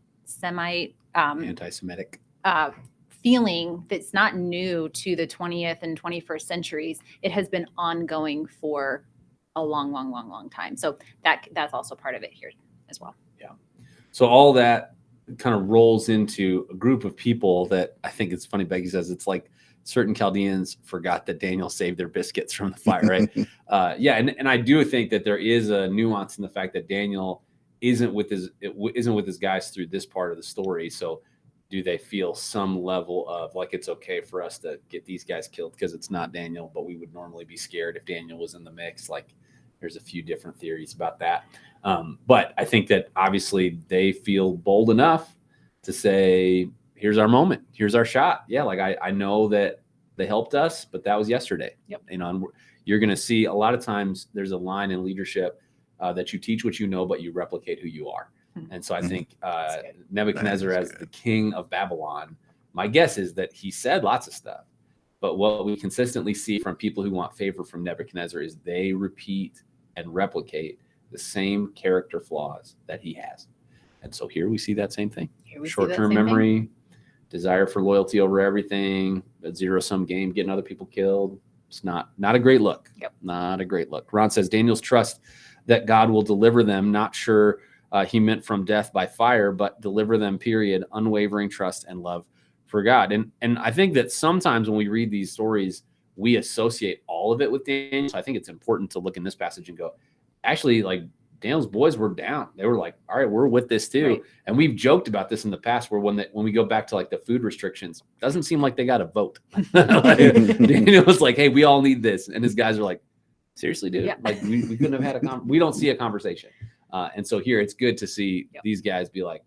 Speaker 2: feeling that's not new to the 20th and 21st centuries. It has been ongoing for a long time. So that's also part of it here as well.
Speaker 1: Yeah. So all that kind of rolls into a group of people that I think it's funny. Becky says it's like certain Chaldeans forgot that Daniel saved their biscuits from the fire, right? Yeah. And I do think that there is a nuance in the fact that Daniel isn't with his guys through this part of the story. So do they feel some level of like, it's okay for us to get these guys killed because it's not Daniel, but we would normally be scared if Daniel was in the mix? Like there's a few different theories about that. But I think that obviously they feel bold enough to say, here's our moment. Here's our shot. Yeah. Like I know that they helped us, but that was yesterday.
Speaker 2: Yep.
Speaker 1: You know, and you're going to see a lot of times there's a line in leadership that you teach what you know, but you replicate who you are. And so I think Nebuchadnezzar as the king of Babylon, my guess is that he said lots of stuff. But what we consistently see from people who want favor from Nebuchadnezzar is they repeat and replicate the same character flaws that he has. And so here we see that same thing. Short-term memory, desire for loyalty over everything, a zero-sum game, getting other people killed. It's not a great look.
Speaker 2: Yep.
Speaker 1: Not a great look. Ron says Daniel's trust that God will deliver them, not sure he meant from death by fire, but deliver them, period. Unwavering trust and love for God. And I think that sometimes when we read these stories, we associate all of it with Daniel. So I think it's important to look in this passage and go, actually, like Daniel's boys were down. They were like, all right, we're with this too.
Speaker 2: Right.
Speaker 1: And we've joked about this in the past where when we go back to like the food restrictions, doesn't seem like they got a vote. Like, Daniel was like, hey, we all need this. And his guys are like, seriously, dude?
Speaker 2: Yeah.
Speaker 1: Like we couldn't have had we don't see a conversation. And so here it's good to see these guys be like,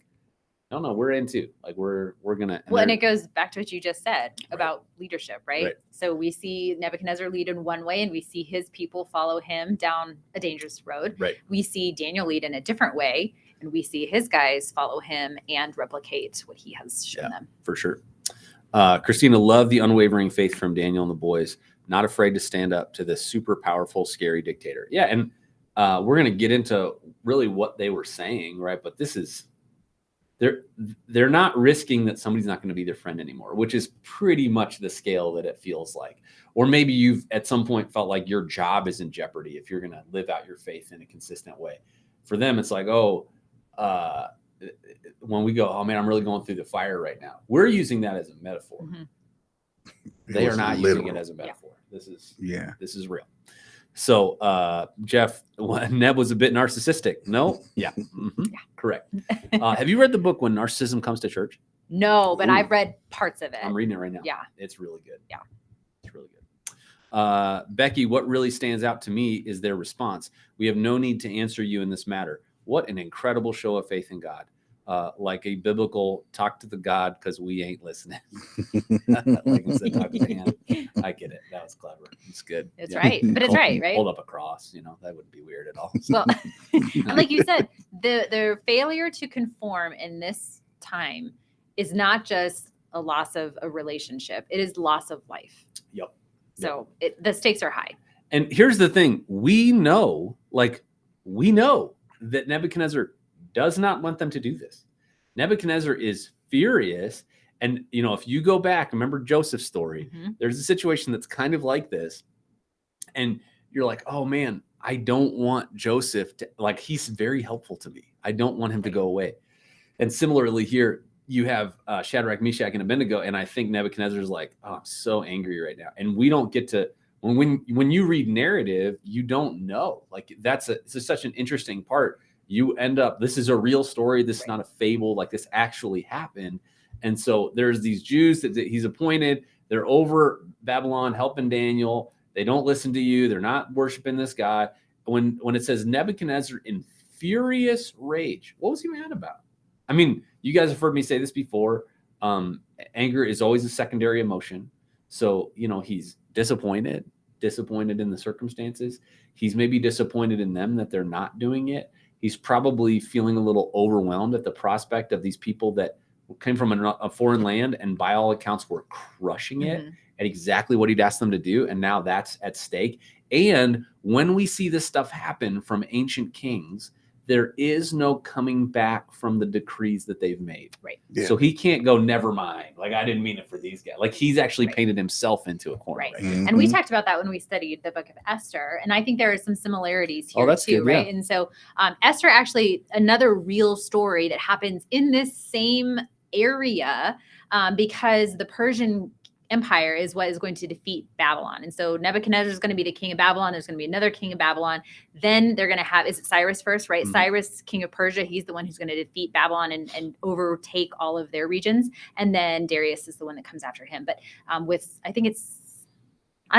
Speaker 1: No, we're in too. Like we're gonna.
Speaker 2: Well, and
Speaker 1: they're-
Speaker 2: it goes back to what you just said about leadership, right?
Speaker 1: Right.
Speaker 2: So we see Nebuchadnezzar lead in one way, and we see his people follow him down a dangerous road.
Speaker 1: Right.
Speaker 2: We see Daniel lead in a different way, and we see his guys follow him and replicate what he has shown them.
Speaker 1: For sure. Christina loved the unwavering faith from Daniel and the boys, not afraid to stand up to this super powerful, scary dictator. Yeah, and we're going to get into really what they were saying, right? But this is they're not risking that somebody's not going to be their friend anymore, which is pretty much the scale that it feels like. Or maybe you've at some point felt like your job is in jeopardy if you're going to live out your faith in a consistent way. For them, it's like, when we go, oh man, I'm really going through the fire right now. We're using that as a metaphor.
Speaker 2: Mhm.
Speaker 1: They
Speaker 3: It
Speaker 1: are
Speaker 3: was
Speaker 1: not
Speaker 3: literal.
Speaker 1: using it as a metaphor. This is real. So, Jeff, Neb was a bit narcissistic. No? Yeah. Mhm.
Speaker 2: Yeah.
Speaker 1: Correct. Have you read the book When Narcissism Comes to Church?
Speaker 2: No, but
Speaker 1: Ooh.
Speaker 2: I've read parts of it.
Speaker 1: I'm reading it right now.
Speaker 2: Yeah.
Speaker 1: It's really good.
Speaker 2: Yeah.
Speaker 1: It's really good. Becky, what really stands out to me is their response. We have no need to answer you in this matter. What an incredible show of faith in God. Like a biblical talk to the God because we ain't listening. Like I said, talk to the hand. I get it. That was clever. It's good.
Speaker 2: It's
Speaker 1: Yeah.
Speaker 2: right, but it's right, right?
Speaker 1: Hold up a cross. That wouldn't be weird at all.
Speaker 2: Well, and like you said, the failure to conform in this time is not just a loss of a relationship; it is loss of life.
Speaker 1: Yep.
Speaker 2: So the stakes are high.
Speaker 1: And here's the thing: we know that Nebuchadnezzar does not want them to do this. Nebuchadnezzar is furious. And, if you go back, remember Joseph's story,
Speaker 2: Mhm.
Speaker 1: there's a situation that's kind of like this. And you're like, oh man, I don't want Joseph to, like, he's very helpful to me. I don't want him to go away. And similarly here, you have Shadrach, Meshach, and Abednego. And I think Nebuchadnezzar's like, oh, I'm so angry right now. And we don't get to, when you read narrative, you don't know. Like this is such an interesting part. You end up, this is a real story. This is not a fable. Like this actually happened. And so there's these Jews that he's appointed. They're over Babylon helping Daniel. They don't listen to you. They're not worshiping this guy. When it says Nebuchadnezzar in furious rage, what was he mad about? I mean, you guys have heard me say this before. Anger is always a secondary emotion. So, he's disappointed in the circumstances. He's maybe disappointed in them that they're not doing it. He's probably feeling a little overwhelmed at the prospect of these people that came from a foreign land and by all accounts were crushing it
Speaker 2: Mhm.
Speaker 1: at exactly what he'd asked them to do. And now that's at stake. And when we see this stuff happen from ancient kings, there is no coming back from the decrees that they've made.
Speaker 2: Right.
Speaker 3: Yeah.
Speaker 1: So he can't go, never mind. Like, I didn't mean it for these guys. Like, he's actually
Speaker 2: Right.
Speaker 1: painted himself into a corner.
Speaker 2: Right.
Speaker 1: Right.
Speaker 2: And we
Speaker 3: Mhm.
Speaker 2: talked about that when we studied the book of Esther. And I think there are some similarities here
Speaker 1: that's
Speaker 2: too,
Speaker 1: good, yeah.
Speaker 2: right? And so Esther actually, another real story that happens in this same area because the Persian Empire is what is going to defeat Babylon. And so Nebuchadnezzar is going to be the king of Babylon. There's going to be another king of Babylon. Then they're going to have, is it Cyrus first, right?
Speaker 1: Mhm.
Speaker 2: Cyrus, king of Persia, he's the one who's going to defeat Babylon and overtake all of their regions. And then Darius is the one that comes after him. But I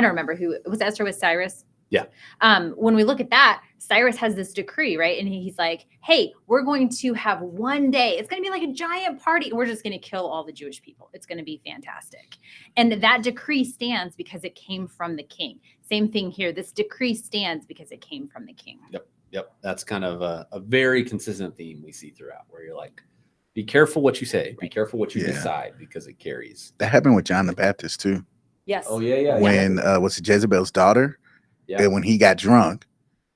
Speaker 2: don't remember who it was. Esther with Cyrus.
Speaker 1: Yeah.
Speaker 2: When we look at that, Cyrus has this decree, right? And he's like, hey, we're going to have one day. It's going to be like a giant party. We're just going to kill all the Jewish people. It's going to be fantastic. And that decree stands because it came from the king. Same thing here. This decree stands because it came from the king.
Speaker 1: Yep. That's kind of a very consistent theme we see throughout where you're like, be careful what you say. Be careful what you
Speaker 3: Yeah.
Speaker 1: decide because it carries.
Speaker 3: That happened with John the Baptist too.
Speaker 2: Yes.
Speaker 1: Oh, yeah.
Speaker 3: When was it Jezebel's daughter?
Speaker 1: Yeah.
Speaker 3: And when he got drunk,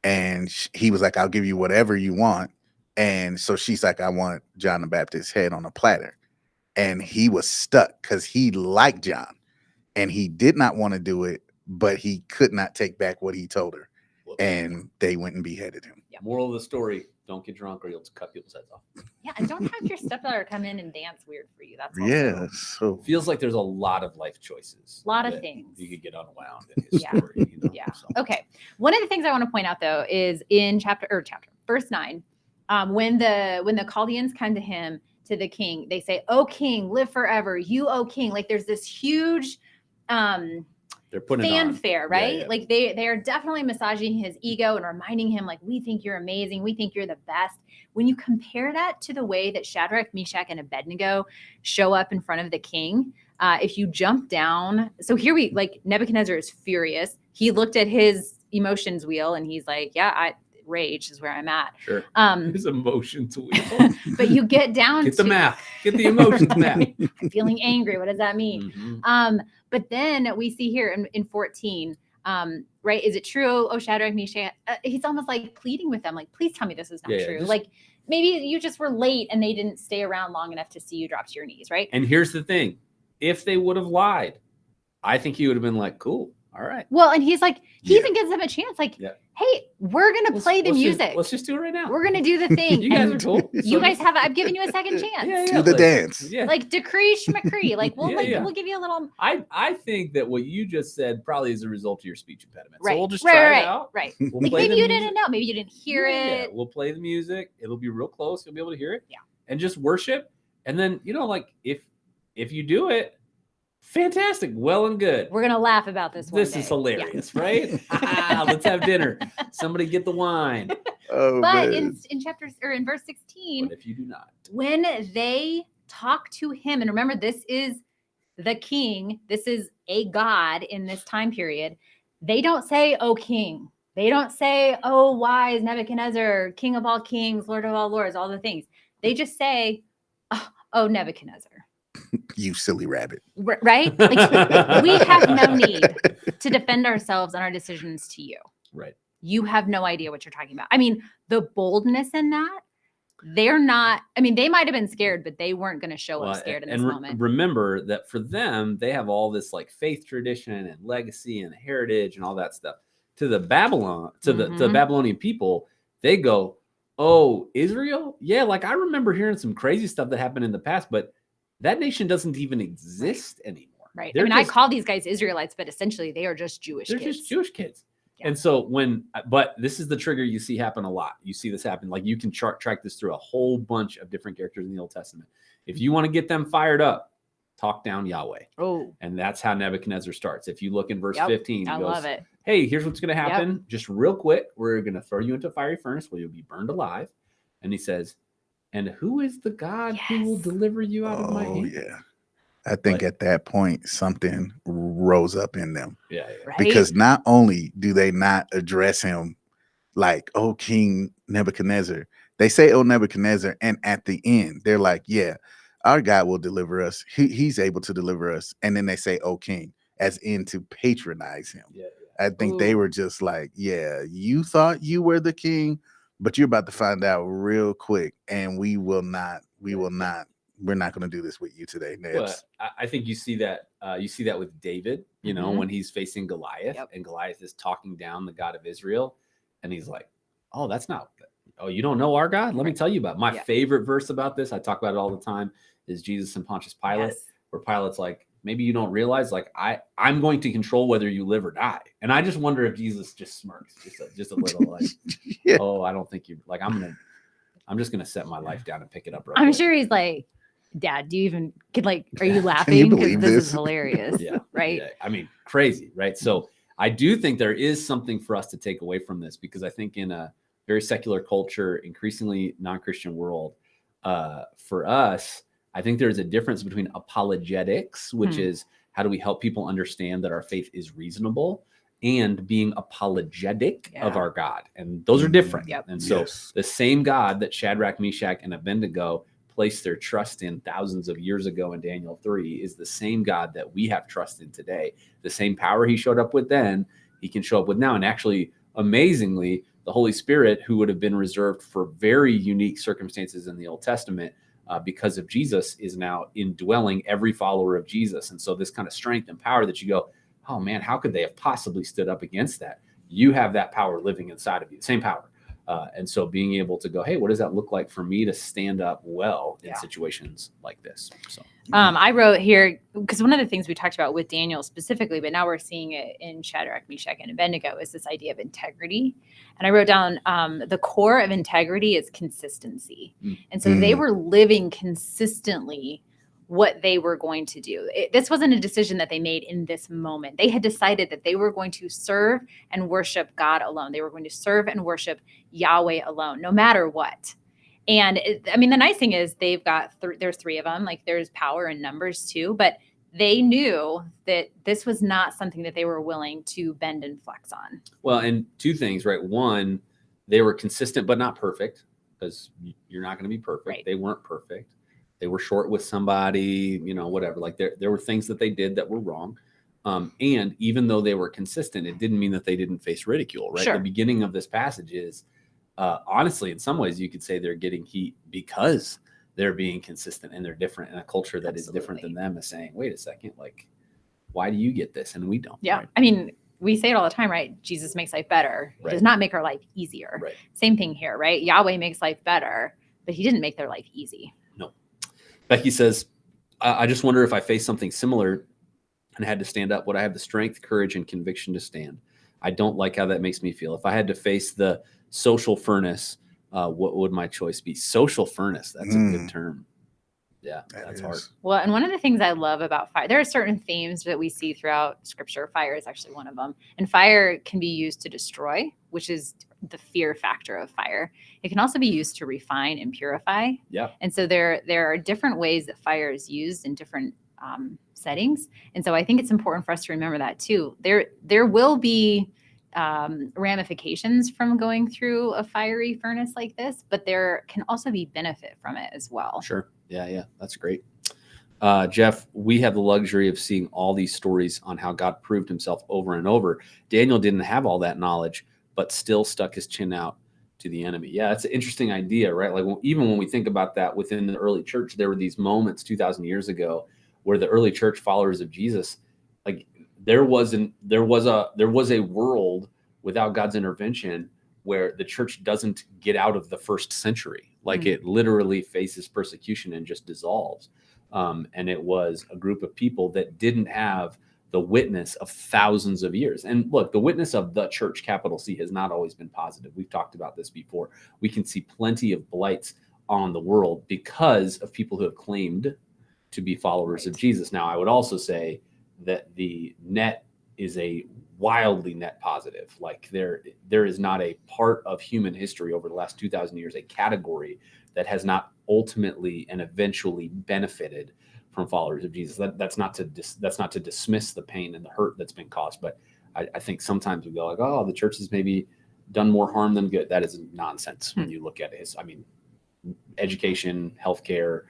Speaker 3: and he was like, "I'll give you whatever you want," and so she's like, "I want John the Baptist's head on a platter," and he was stuck because he liked John, and he did not want to do it, but he could not take back what he told her, and they went and beheaded him.
Speaker 1: Moral of the story, don't get drunk or you'll cut people's heads off.
Speaker 2: Yeah. And don't have your stepdaughter come in and dance weird for you. That's also
Speaker 3: Yeah, so
Speaker 1: Feels like there's a lot of life choices.
Speaker 2: Lot of
Speaker 1: that
Speaker 2: things.
Speaker 1: You could get unwound in his
Speaker 2: Yeah.
Speaker 1: story.
Speaker 2: Yeah.
Speaker 1: So.
Speaker 2: Okay. One of the things I want to point out though is in verse 9, when the Chaldeans come to him, to the king, they say, "O king, live forever. You, O king." Like there's this huge
Speaker 1: They're putting it on.
Speaker 2: fanfare,
Speaker 1: Yeah,
Speaker 2: right?
Speaker 1: yeah.
Speaker 2: Like they are definitely massaging his ego and reminding him, like, we think you're amazing, we think you're the best. When you compare that to the way that Shadrach, Meshach, and Abednego show up in front of the king, if you jump down, so here Nebuchadnezzar is furious. He looked at his emotions wheel and he's like, yeah, rage is where I'm at.
Speaker 1: Sure.
Speaker 2: Um,
Speaker 1: His emotions wheel.
Speaker 2: but you get down
Speaker 1: Get
Speaker 2: to
Speaker 1: the math. Get the emotions math.
Speaker 2: Right? I'm feeling angry. What does that mean?
Speaker 1: Mhm.
Speaker 2: But then we see here in 14, right? Is it true? Oh, Shadrach, Meshach. He's almost like pleading with them, like, please tell me this is not
Speaker 1: Yeah,
Speaker 2: true.
Speaker 1: just-
Speaker 2: Like maybe you just were late and they didn't stay around long enough to see you drop to your knees, right?
Speaker 1: And here's the thing: if they would have lied, I think he would have been like, "Cool, all right."
Speaker 2: Well, and he's like, he
Speaker 3: Yeah.
Speaker 2: even gives them a chance, like,
Speaker 1: Yeah.
Speaker 2: hey, we're gonna play the music.
Speaker 1: Let's just do it right now.
Speaker 2: We're gonna do the thing.
Speaker 1: You guys are
Speaker 2: and
Speaker 1: cool.
Speaker 2: you guys have. I've given you a second chance.
Speaker 1: Yeah,
Speaker 3: To the dance.
Speaker 1: Yeah.
Speaker 2: Like decree schmacree. Like we'll
Speaker 1: Yeah.
Speaker 2: we'll give you a little.
Speaker 1: I think that what you just said probably is a result of your speech impediment.
Speaker 2: Right.
Speaker 1: So we'll just
Speaker 2: right,
Speaker 1: try
Speaker 2: right,
Speaker 1: it out.
Speaker 2: Right.
Speaker 1: We'll
Speaker 2: Like
Speaker 1: play
Speaker 2: maybe
Speaker 1: the
Speaker 2: you
Speaker 1: music.
Speaker 2: didn't know. Maybe you didn't hear
Speaker 1: Yeah,
Speaker 2: it.
Speaker 1: we'll play the music. It'll be real close. You'll be able to hear it.
Speaker 2: Yeah.
Speaker 1: And just worship. And then, like if you do it, fantastic. Well and good.
Speaker 2: We're gonna laugh about this.
Speaker 1: This
Speaker 2: one
Speaker 1: is
Speaker 2: day.
Speaker 1: hilarious, right? Let's have dinner. Somebody get the wine.
Speaker 3: Oh,
Speaker 2: But
Speaker 3: man.
Speaker 2: in chapters or in verse 16,
Speaker 1: But if you do not,
Speaker 2: when they talk to him, and remember, this is the king, this is a god in this time period. They don't say, "Oh king." They don't say, "Oh wise Nebuchadnezzar, king of all kings, lord of all lords," all the things. They just say, "Oh Nebuchadnezzar."
Speaker 3: You silly rabbit.
Speaker 2: Right? Like, we have no need to defend ourselves and our decisions to you.
Speaker 1: right.
Speaker 2: You have no idea what you're talking about. I mean, the boldness in that, they're not, I mean, they might have been scared, but they weren't going to show
Speaker 1: Well,
Speaker 2: up scared in
Speaker 1: and
Speaker 2: this moment.
Speaker 1: remember that for them, they have all this like faith tradition and legacy and heritage and all that stuff. To the
Speaker 2: Mhm.
Speaker 1: Babylonian people, they go, "Oh, Israel? Yeah, like I remember hearing some crazy stuff that happened in the past, but that nation doesn't even exist anymore."
Speaker 2: Right.
Speaker 1: They're
Speaker 2: I mean, I
Speaker 1: just-
Speaker 2: call these guys Israelites, but essentially they are just Jewish
Speaker 1: they're
Speaker 2: kids.
Speaker 1: just Jewish kids.
Speaker 2: Yeah.
Speaker 1: And so but this is the trigger you see happen a lot. You see this happen. Like you can track this through a whole bunch of different characters in the Old Testament. If you want to get them fired up, talk down Yahweh.
Speaker 2: Oh,
Speaker 1: And that's how Nebuchadnezzar starts. If you look in verse
Speaker 2: Yep,
Speaker 1: 15, he
Speaker 2: I
Speaker 1: goes,
Speaker 2: love it.
Speaker 1: "Hey, here's what's going to happen. Just real quick, we're going to throw you into a fiery furnace where you'll be burned alive." And he says, "And who is the God who will
Speaker 2: Yes.
Speaker 1: deliver you out of my
Speaker 3: Oh,
Speaker 1: hand?"
Speaker 3: yeah. I think
Speaker 1: But-
Speaker 3: at that point, something rose up in them.
Speaker 1: Yeah, yeah.
Speaker 2: Right?
Speaker 3: Because not only do they not address him like, "Oh, King Nebuchadnezzar," they say, "Oh, Nebuchadnezzar," and at the end, they're like, "Yeah, our God will deliver us. He's able to deliver us." And then they say, "Oh, King," as in to patronize him.
Speaker 1: Yeah,
Speaker 3: I think they
Speaker 2: Ooh.
Speaker 3: were just like, "Yeah, you thought you were the king, but you're about to find out real quick, and we will not. We're not going to do this with you today,
Speaker 1: Well,
Speaker 3: Nebs."
Speaker 1: I think you see that. You see that with David. You know,
Speaker 2: Mhm.
Speaker 1: when he's facing Goliath,
Speaker 2: Yep.
Speaker 1: and Goliath is talking down the God of Israel, and he's like, "Oh, that's not. Oh, you don't know our God? Let me
Speaker 2: Right.
Speaker 1: tell you about it." My
Speaker 2: Yeah.
Speaker 1: favorite verse about this. I talk about it all the time. Is Jesus and Pontius Pilate,
Speaker 2: Yes.
Speaker 1: where Pilate's like, "Maybe you don't realize, like I'm going to control whether you live or die." And I just wonder if Jesus just smirks, just a little, like,
Speaker 3: Yeah.
Speaker 1: "Oh, I don't think you like. I'm just gonna set my life down and pick it up." Real
Speaker 2: I'm
Speaker 1: quick."
Speaker 2: sure he's like, "Dad, do you even are you
Speaker 3: Can
Speaker 2: laughing?
Speaker 3: you
Speaker 2: 'Cause
Speaker 3: believe
Speaker 2: this is
Speaker 3: this?"
Speaker 2: hilarious."
Speaker 1: Yeah.
Speaker 2: Right.
Speaker 1: Yeah, I mean, crazy, right? So I do think there is something for us to take away from this, because I think in a very secular culture, increasingly non-Christian world, for us, I think there's a difference between apologetics, which
Speaker 2: Hmm.
Speaker 1: is how do we help people understand that our faith is reasonable, and being apologetic of
Speaker 2: Yeah.
Speaker 1: our God. And those are different.
Speaker 2: Yep.
Speaker 1: And so
Speaker 3: Yes.
Speaker 1: the same God that Shadrach, Meshach, and Abednego placed their trust in thousands of years ago in Daniel 3 is the same God that we have trust in today. The same power he showed up with then, he can show up with now. And actually, amazingly, the Holy Spirit, who would have been reserved for very unique circumstances in the Old Testament, because of Jesus, is now indwelling every follower of Jesus. And so this kind of strength and power that you go, "Oh man, how could they have possibly stood up against that?" You have that power living inside of you, same power. And so being able to go, "Hey, what does that look like for me to stand up well in
Speaker 2: Yeah.
Speaker 1: situations like this?" So
Speaker 2: I wrote here, because one of the things we talked about with Daniel specifically, but now we're seeing it in Shadrach, Meshach, and Abednego, is this idea of integrity. And I wrote down the core of integrity is consistency.
Speaker 1: Mm.
Speaker 2: And so they were living consistently what they were going to do. This wasn't a decision that they made in this moment. They had decided that they were going to serve and worship God alone. They were going to serve and worship Yahweh alone, no matter what. And I mean, the nice thing is they've got, there's 3 of them, like there's power in numbers too, but they knew that this was not something that they were willing to bend and flex on.
Speaker 1: Well, and 2 things, right? One, they were consistent, but not perfect, because you're not going to be perfect.
Speaker 2: Right.
Speaker 1: They weren't perfect. They were short with somebody, whatever. Like there were things that they did that were wrong. And even though they were consistent, it didn't mean that they didn't face ridicule, right?
Speaker 2: Sure.
Speaker 1: The beginning of this passage is, honestly, in some ways, you could say they're getting heat because they're being consistent and they're different in a culture that is different than them, is saying, wait a second, like, why do you get this and we don't?
Speaker 2: Yeah.
Speaker 1: Right?
Speaker 2: I mean, we say it all the time, right? Jesus makes life better. He
Speaker 1: Right.
Speaker 2: does not make our life easier.
Speaker 1: Right.
Speaker 2: Same thing here, right? Yahweh makes life better, but he didn't make their life easy.
Speaker 1: No. Becky says, I just wonder if I faced something similar and had to stand up, would I have the strength, courage, and conviction to stand? I don't like how that makes me feel. If I had to face the social furnace, what would my choice be? Social furnace. That's a good term. Yeah, that's hard.
Speaker 2: Well, and one of the things I love about fire, there are certain themes that we see throughout scripture. Fire is actually one of them. And fire can be used to destroy, which is the fear factor of fire. It can also be used to refine and purify.
Speaker 1: Yeah.
Speaker 2: And so there are different ways that fire is used in different settings. And so I think it's important for us to remember that too. There will be ramifications from going through a fiery furnace like this, but there can also be benefit from it as well.
Speaker 1: Sure. Yeah. That's great. Jeff, we have the luxury of seeing all these stories on how God proved himself over and over. Daniel didn't have all that knowledge, but still stuck his chin out to the enemy. Yeah, that's an interesting idea, right? Like even when we think about that within the early church, there were these moments 2,000 years ago where the early church followers of Jesus, like there was a world without God's intervention where the church doesn't get out of the first century. Like it literally faces persecution and just dissolves. And it was a group of people that didn't have the witness of thousands of years. And look, the witness of the church, capital C, has not always been positive. We've talked about this before. We can see plenty of blights on the world because of people who have claimed to be followers of Jesus. Now, I would also say that the net is a wildly net positive. Like there is not a part of human history over the last 2,000 years, a category that has not ultimately and eventually benefited from followers of Jesus. That's not to dismiss the pain and the hurt that's been caused, but I think sometimes we go like, oh, the church has maybe done more harm than good. That is nonsense when you look at it. I mean, education, healthcare,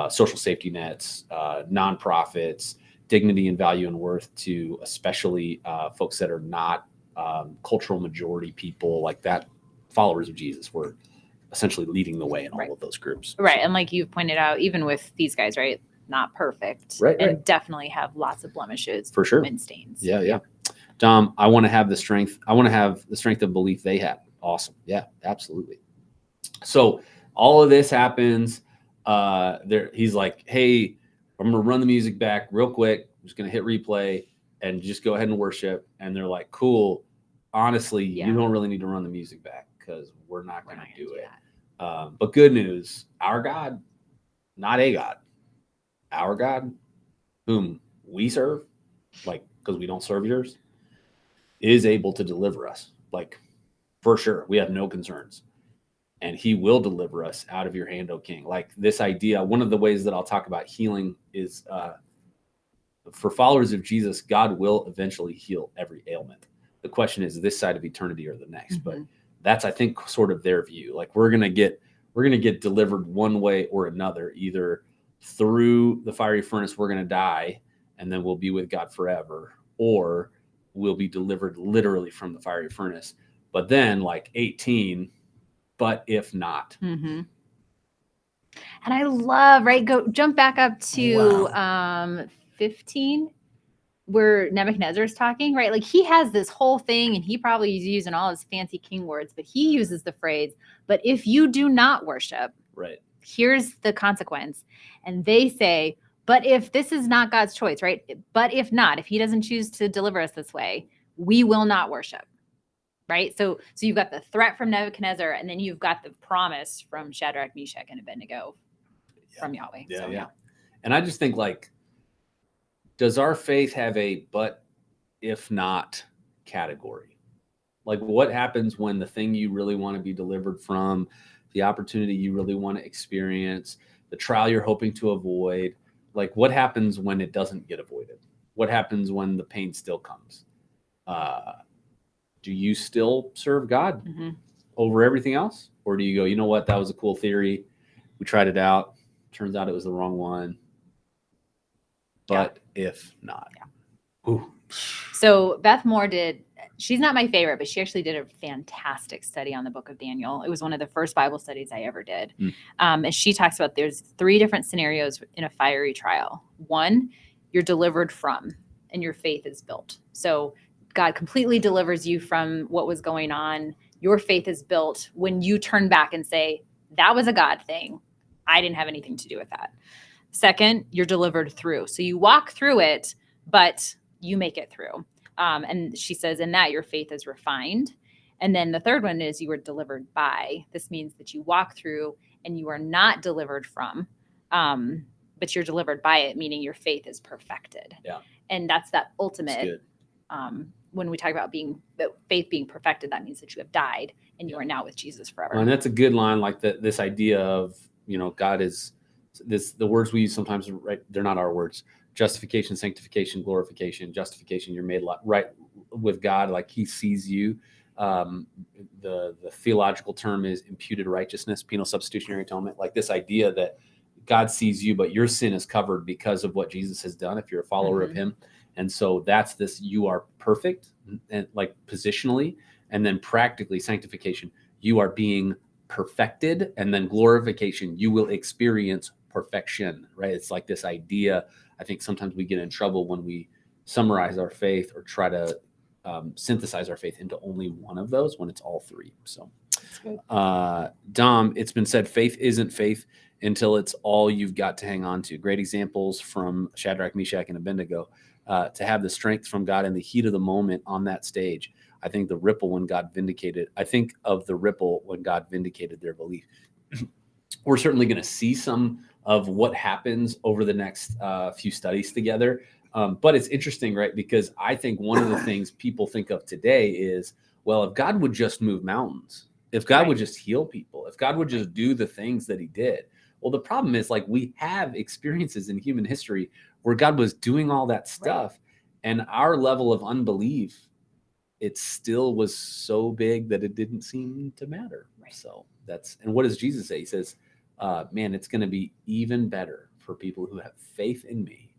Speaker 1: social safety nets, nonprofits, dignity and value and worth to especially folks that are not cultural majority people like that. Followers of Jesus were essentially leading the way in all of those groups.
Speaker 2: Right. And like you've pointed out, even with these guys, right? Not perfect.
Speaker 1: Right.
Speaker 2: And definitely have lots of blemishes.
Speaker 1: For sure.
Speaker 2: And stains.
Speaker 1: Yeah. Dom, I want to have the strength. I want to have the strength of belief they had. Awesome. Yeah, absolutely. So all of this happens. He's like, hey, I'm going to run the music back real quick. I'm just going to hit replay and just go ahead and worship. And they're like, cool. Honestly, you don't really need to run the music back because we're not going to do it. But good news, our God, not a God, our God, whom we serve, like, because we don't serve yours, is able to deliver us. Like, for sure. We have no concerns. And he will deliver us out of your hand, O King. Like this idea, one of the ways that I'll talk about healing is for followers of Jesus, God will eventually heal every ailment. The question is this side of eternity or the next. But that's, I think, sort of their view. Like we're gonna get delivered one way or another, either through the fiery furnace, we're gonna die, and then we'll be with God forever, or we'll be delivered literally from the fiery furnace. But then, like 18. But if not.
Speaker 2: And I love, right? Jump back up to 15 where Nebuchadnezzar is talking, right? Like he has this whole thing and he probably is using all his fancy king words, but he uses the phrase, but if you do not worship,
Speaker 1: right,
Speaker 2: here's the consequence. And they say, but if this is not God's choice, right? But if not, if he doesn't choose to deliver us this way, we will not worship. Right. So you've got the threat from Nebuchadnezzar, and then you've got the promise from Shadrach, Meshach, and Abednego from Yahweh.
Speaker 1: Yeah. And I just think, like, does our faith have a but if not category? Like, what happens when the thing you really want to be delivered from, the opportunity you really want to experience, the trial you're hoping to avoid, like, what happens when it doesn't get avoided? What happens when the pain still comes? Do you still serve God over everything else? Or do you go, you know what, that was a cool theory. We tried it out. Turns out it was the wrong one. But if not. Ooh.
Speaker 2: So Beth Moore she's not my favorite, but she actually did a fantastic study on the book of Daniel. It was one of the first Bible studies I ever did. And she talks about there's 3 different scenarios in a fiery trial. 1, you're delivered from, and your faith is built. So God completely delivers you from what was going on. Your faith is built when you turn back and say, that was a God thing. I didn't have anything to do with that. 2nd, you're delivered through. So you walk through it, but you make it through. And she says, in that your faith is refined. And then the 3rd one is you were delivered by. This means that you walk through and you are not delivered from, but you're delivered by it, meaning your faith is perfected.
Speaker 1: Yeah.
Speaker 2: And that's that ultimate.
Speaker 1: That's good.
Speaker 2: When we talk about faith being perfected, that means that you have died and you are now with Jesus forever.
Speaker 1: And that's a good line, like this idea of, God is the words we use sometimes, right? They're not our words. Justification, sanctification, glorification. Justification, you're made right with God, like he sees you. The theological term is imputed righteousness, penal substitutionary atonement, like this idea that God sees you, but your sin is covered because of what Jesus has done if you're a follower of him. And so that's this, you are perfect, and like positionally, and then practically sanctification, you are being perfected, and then glorification, you will experience perfection, right? It's like this idea. I think sometimes we get in trouble when we summarize our faith or try to synthesize our faith into only one of those when it's all 3. So, Dom, it's been said, faith isn't faith until it's all you've got to hang on to. Great examples from Shadrach, Meshach, and Abednego. To have the strength from God in the heat of the moment on that stage. I think of the ripple when God vindicated their belief. We're certainly going to see some of what happens over the next few studies together. But it's interesting, right? Because I think one of the things people think of today is, well, if God would just move mountains, if God would just heal people, if God would just do the things that he did. Well, the problem is, like, we have experiences in human history where God was doing all that stuff, and our level of unbelief, it still was so big that it didn't seem to matter. So and what does Jesus say? He says, man, it's going to be even better for people who have faith in me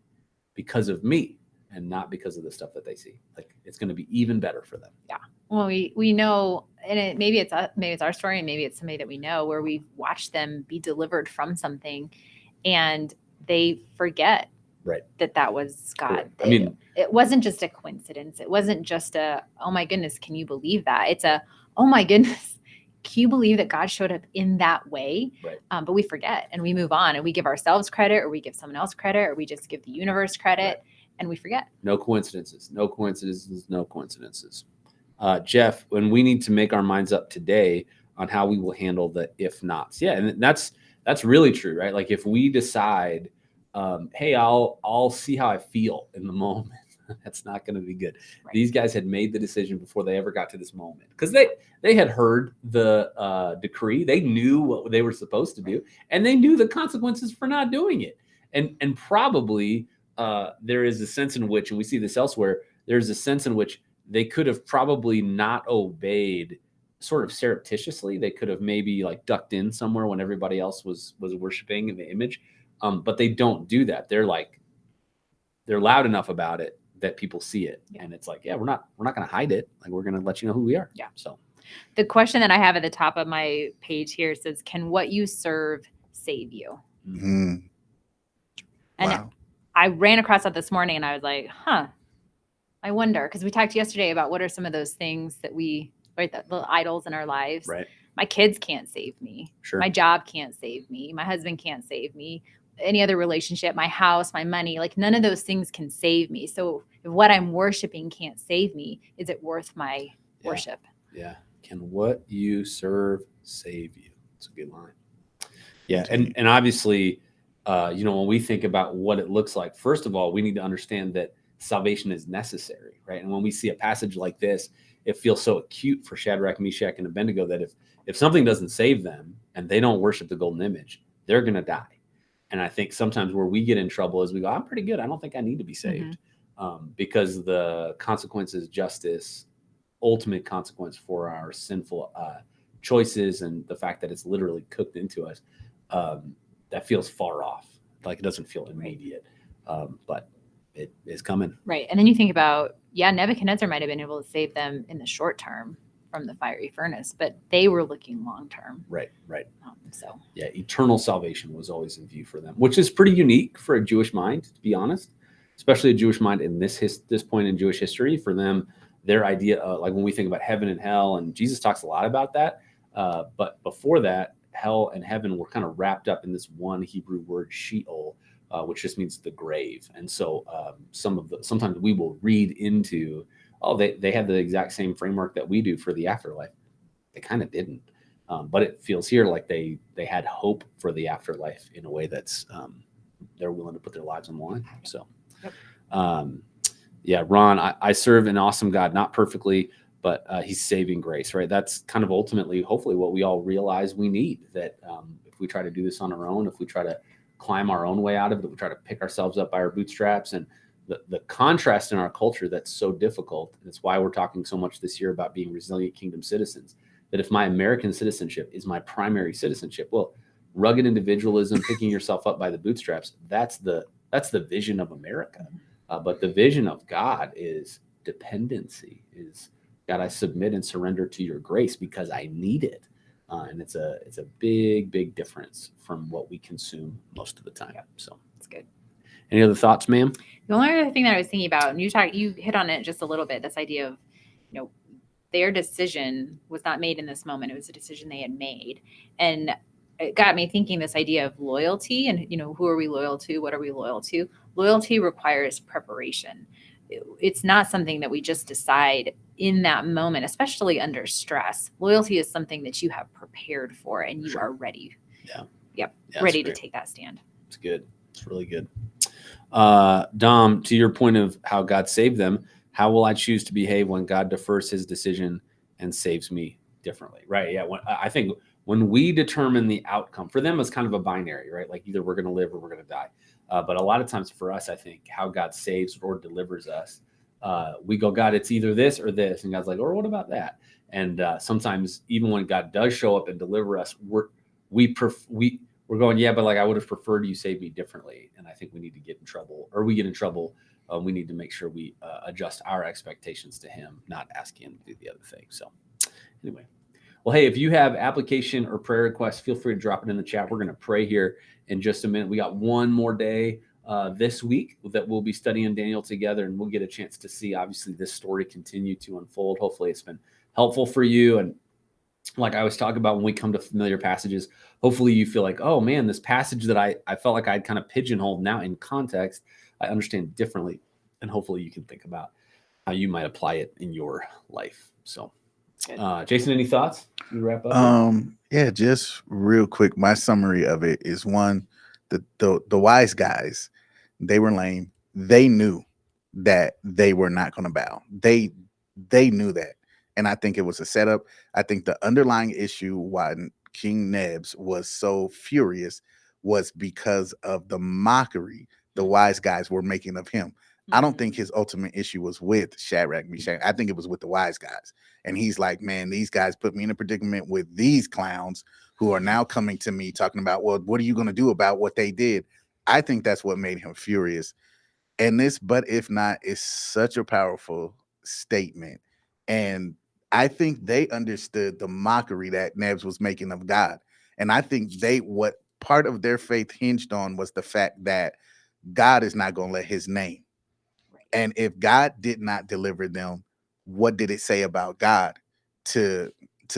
Speaker 1: because of me and not because of the stuff that they see. Like, it's going to be even better for them.
Speaker 2: Yeah. Well, we know, and maybe it's our story, and maybe it's somebody that we know where we've watched them be delivered from something, and they forget that was God.
Speaker 1: I mean,
Speaker 2: it wasn't just a coincidence. It wasn't just oh my goodness, can you believe that? It's oh my goodness, can you believe that God showed up in that way?
Speaker 1: Right.
Speaker 2: But we forget and we move on and we give ourselves credit, or we give someone else credit, or we just give the universe credit, and we forget.
Speaker 1: No coincidences, no coincidences, no coincidences. Jeff, when we need to make our minds up today on how we will handle the if nots. Yeah. And that's really true, right? Like, if we decide, hey, I'll see how I feel in the moment. That's not going to be good. Right. These guys had made the decision before they ever got to this moment, because they had heard the decree. They knew what they were supposed to do, and they knew the consequences for not doing it. And probably there is a sense in which, and we see this elsewhere, there's a sense in which they could have probably not obeyed sort of surreptitiously. They could have maybe like ducked in somewhere when everybody else was worshiping the image. But they don't do that. They're loud enough about it that people see it. Yeah. And it's like, yeah, we're not going to hide it. Like, we're going to let you know who we are.
Speaker 2: Yeah.
Speaker 1: So
Speaker 2: the question that I have at the top of my page here says, can what you serve save you?
Speaker 3: Mm-hmm.
Speaker 2: And
Speaker 3: wow.
Speaker 2: I ran across that this morning, and I was like, I wonder, because we talked yesterday about what are some of those things that the little idols in our lives.
Speaker 1: Right.
Speaker 2: My kids can't save me.
Speaker 1: Sure.
Speaker 2: My job can't save me. My husband can't save me. Any other relationship, my house, my money, like none of those things can save me. So if what I'm worshiping can't save me, is it worth my worship?
Speaker 1: Yeah. Can what you serve save you? It's a good line. Yeah. And obviously when we think about what it looks like, first of all, we need to understand that salvation is necessary, right? And when we see a passage like this, it feels so acute for Shadrach, Meshach, and Abednego that if something doesn't save them and they don't worship the golden image, they're going to die. And I think sometimes where we get in trouble is we go, I'm pretty good. I don't think I need to be saved, because the consequences, justice, ultimate consequence for our sinful choices, and the fact that it's literally cooked into us, that feels far off. Like it doesn't feel immediate, but it is coming.
Speaker 2: Right. And then you think about, Nebuchadnezzar might have been able to save them in the short term from the fiery furnace, but they were looking long term.
Speaker 1: Right.
Speaker 2: So
Speaker 1: Yeah, eternal salvation was always in view for them, which is pretty unique for a Jewish mind, to be honest, especially a Jewish mind in this point in Jewish history. For them, their idea, like when we think about heaven and hell, and Jesus talks a lot about that, but before that, hell and heaven were kind of wrapped up in this one Hebrew word, Sheol, which just means the grave. And so sometimes we will read into, they had the exact same framework that we do for the afterlife. They kind of didn't. But it feels here like they had hope for the afterlife in a way that's they're willing to put their lives on the line. So, Ron, I serve an awesome God, not perfectly, but he's saving grace, right? That's kind of ultimately, hopefully, what we all realize we need, that if we try to do this on our own, if we try to climb our own way out of it, if we try to pick ourselves up by our bootstraps, and the contrast in our culture that's so difficult, and it's why we're talking so much this year about being resilient kingdom citizens, that if my American citizenship is my primary citizenship, well, rugged individualism, picking yourself up by the bootstraps, that's the vision of America. But the vision of God is dependency, is God, I submit and surrender to your grace because I need it. And it's a big, big difference from what we consume most of the time. So
Speaker 2: it's good.
Speaker 1: Any other thoughts, ma'am?
Speaker 2: The only other thing that I was thinking about, and you hit on it just a little bit, this idea of, their decision was not made in this moment. It was a decision they had made. And it got me thinking this idea of loyalty and, who are we loyal to? What are we loyal to? Loyalty requires preparation. It's not something that we just decide in that moment, especially under stress. Loyalty is something that you have prepared for and you are ready.
Speaker 1: Yeah,
Speaker 2: ready to take that stand.
Speaker 1: It's good. It's really good. Dom, to your point of how God saved them, how will I choose to behave when God defers his decision and saves me differently? Right. Yeah. I think when we determine the outcome, for them, it's kind of a binary, right? Like either we're going to live or we're going to die. But a lot of times for us, I think how God saves or delivers us, we go, God, it's either this or this. And God's like, or what about that? And sometimes even when God does show up and deliver us, we're going, yeah, but like I would have preferred you save me differently. And I think we need to get in trouble, or we get in trouble. We need to make sure we adjust our expectations to him, not ask him to do the other thing. So anyway, well, hey, if you have application or prayer requests, feel free to drop it in the chat. We're going to pray here in just a minute. We got one more day this week that we'll be studying Daniel together, and we'll get a chance to see, obviously, this story continue to unfold. Hopefully it's been helpful for you. And like I always talk about when we come to familiar passages, hopefully you feel like, oh man, this passage that I felt like I'd kind of pigeonholed, now in context, I understand differently. And hopefully you can think about how you might apply it in your life. So, Jason, any thoughts? You wrap up?
Speaker 3: Yeah, just real quick. My summary of it is one, the wise guys, they were lame. They knew that they were not going to bow. They knew that. And I think it was a setup. I think the underlying issue why King Nebs was so furious was because of the mockery the wise guys were making of him. I don't think his ultimate issue was with Shadrach, Meshach. I think it was with the wise guys. And he's like, man, these guys put me in a predicament with these clowns who are now coming to me talking about, well, what are you going to do about what they did? I think that's what made him furious. And this, but if not, is such a powerful statement. And I think they understood the mockery that Nebs was making of God. And I think what part of their faith hinged on was the fact that God is not going to let his name. And if God did not deliver them, what did it say about God to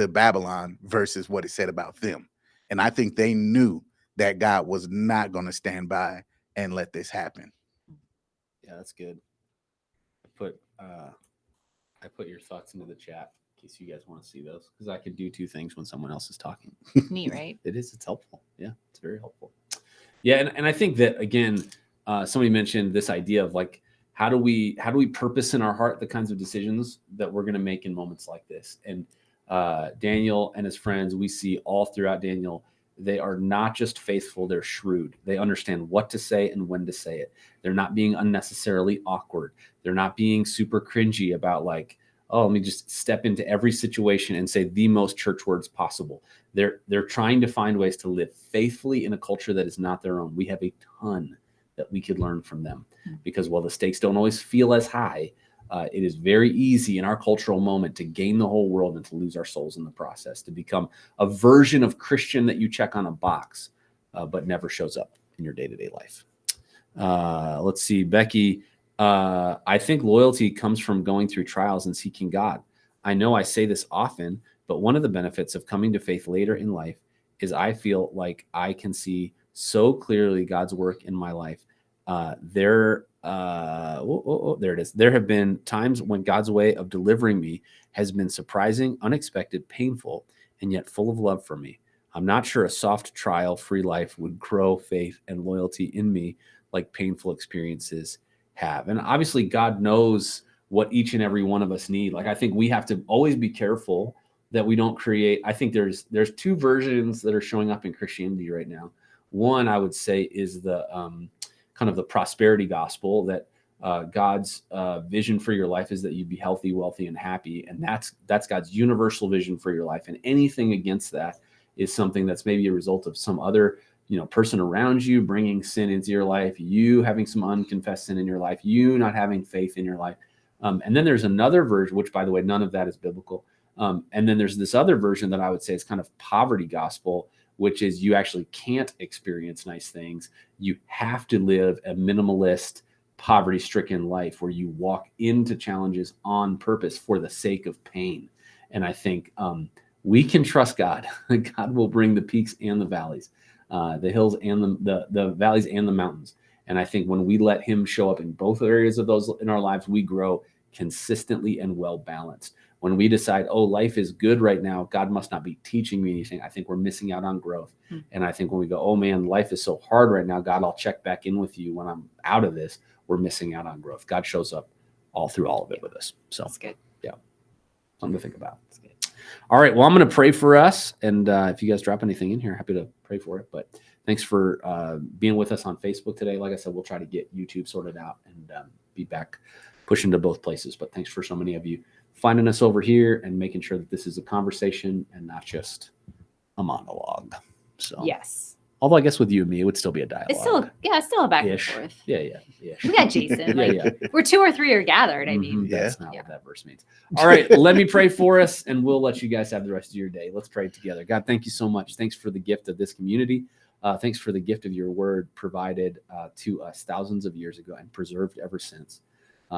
Speaker 3: Babylon versus what it said about them? And I think they knew that God was not going to stand by and let this happen.
Speaker 1: Yeah, that's good. I put your thoughts into the chat in case you guys want to see those, because I can do two things when someone else is talking.
Speaker 2: Neat, right?
Speaker 1: It is. It's helpful. Yeah, it's very helpful. Yeah, and I think that again, somebody mentioned this idea of like how do we purpose in our heart the kinds of decisions that we're going to make in moments like this. And Daniel and his friends, we see all throughout Daniel, they are not just faithful, they're shrewd. They understand what to say and when to say it. They're not being unnecessarily awkward. They're not being super cringy about like, oh, let me just step into every situation and say the most church words possible. They're trying to find ways to live faithfully in a culture that is not their own. We have a ton that we could learn from them because while the stakes don't always feel as high, it is very easy in our cultural moment to gain the whole world and to lose our souls in the process, to become a version of Christian that you check on a box, but never shows up in your day-to-day life. Let's see, Becky. I think loyalty comes from going through trials and seeking God. I know I say this often, but one of the benefits of coming to faith later in life is I feel like I can see so clearly God's work in my life. There it is. There have been times when God's way of delivering me has been surprising, unexpected, painful, and yet full of love for me. I'm not sure a soft trial-free life would grow faith and loyalty in me like painful experiences have. And obviously God knows what each and every one of us need. Like I think we have to always be careful that we don't create. I think there's two versions that are showing up in Christianity right now. One, I would say, is the kind of the prosperity gospel that God's vision for your life is that you be healthy, wealthy, and happy. And that's God's universal vision for your life. And anything against that is something that's maybe a result of some other person around you bringing sin into your life, you having some unconfessed sin in your life, you not having faith in your life. And then there's another version, which by the way, none of that is biblical. And then there's this other version that I would say is kind of poverty gospel, which is you actually can't experience nice things. You have to live a minimalist, poverty-stricken life where you walk into challenges on purpose for the sake of pain. And I think we can trust God. God will bring the peaks and the valleys, the hills and the valleys and the mountains. And I think when we let him show up in both areas of those in our lives, we grow consistently and well balanced. When we decide, oh, life is good right now, God must not be teaching me anything, I think we're missing out on growth. And I think when we go, oh man, life is so hard right now, God, I'll check back in with you when I'm out of this, we're missing out on growth. God shows up all through all of it with us. So
Speaker 2: That's good.
Speaker 1: Yeah, something to think about. That's good. All right, well, I'm going to pray for us. And if you guys drop anything in here, happy to pray for it. But thanks for being with us on Facebook today. Like I said, we'll try to get YouTube sorted out and be back pushing to both places. But thanks for so many of you finding us over here and making sure that this is a conversation and not just a monologue. So
Speaker 2: Yes.
Speaker 1: Although I guess with you and me, it would still be a dialogue.
Speaker 2: It's still a back
Speaker 1: Ish.
Speaker 2: and forth.
Speaker 1: Yeah.
Speaker 2: We got Jason.
Speaker 1: Yeah.
Speaker 2: We're 2 or 3 are gathered. I mean,
Speaker 1: That's not what that verse means. All right, let me pray for us, and we'll let you guys have the rest of your day. Let's pray together. God, thank you so much. Thanks for the gift of this community. Thanks for the gift of your word provided to us thousands of years ago and preserved ever since.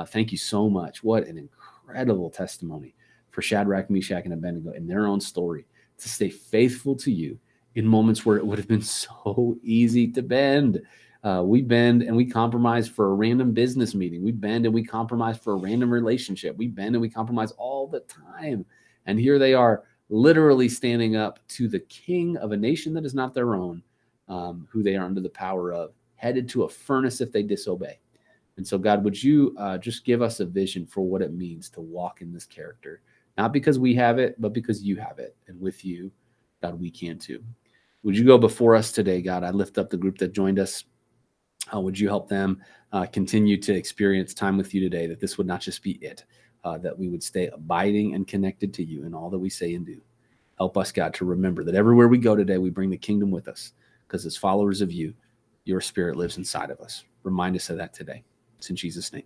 Speaker 1: Thank you so much. What an incredible testimony for Shadrach, Meshach, and Abednego in their own story to stay faithful to you in moments where it would have been so easy to bend. We bend and we compromise for a random business meeting. We bend and we compromise for a random relationship. We bend and we compromise all the time. And here they are literally standing up to the king of a nation that is not their own, who they are under the power of, headed to a furnace if they disobey. And so, God, would you just give us a vision for what it means to walk in this character, not because we have it, but because you have it. And with you, God, we can too. Would you go before us today, God? I lift up the group that joined us. Would you help them continue to experience time with you today, that this would not just be it, that we would stay abiding and connected to you in all that we say and do. Help us, God, to remember that everywhere we go today, we bring the kingdom with us, because as followers of you, your spirit lives inside of us. Remind us of that today. It's in Jesus' name.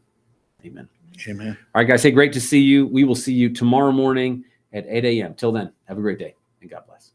Speaker 1: Amen.
Speaker 3: Amen.
Speaker 1: All right, guys. Hey, great to see you. We will see you tomorrow morning at 8 a.m. Till then, have a great day and God bless.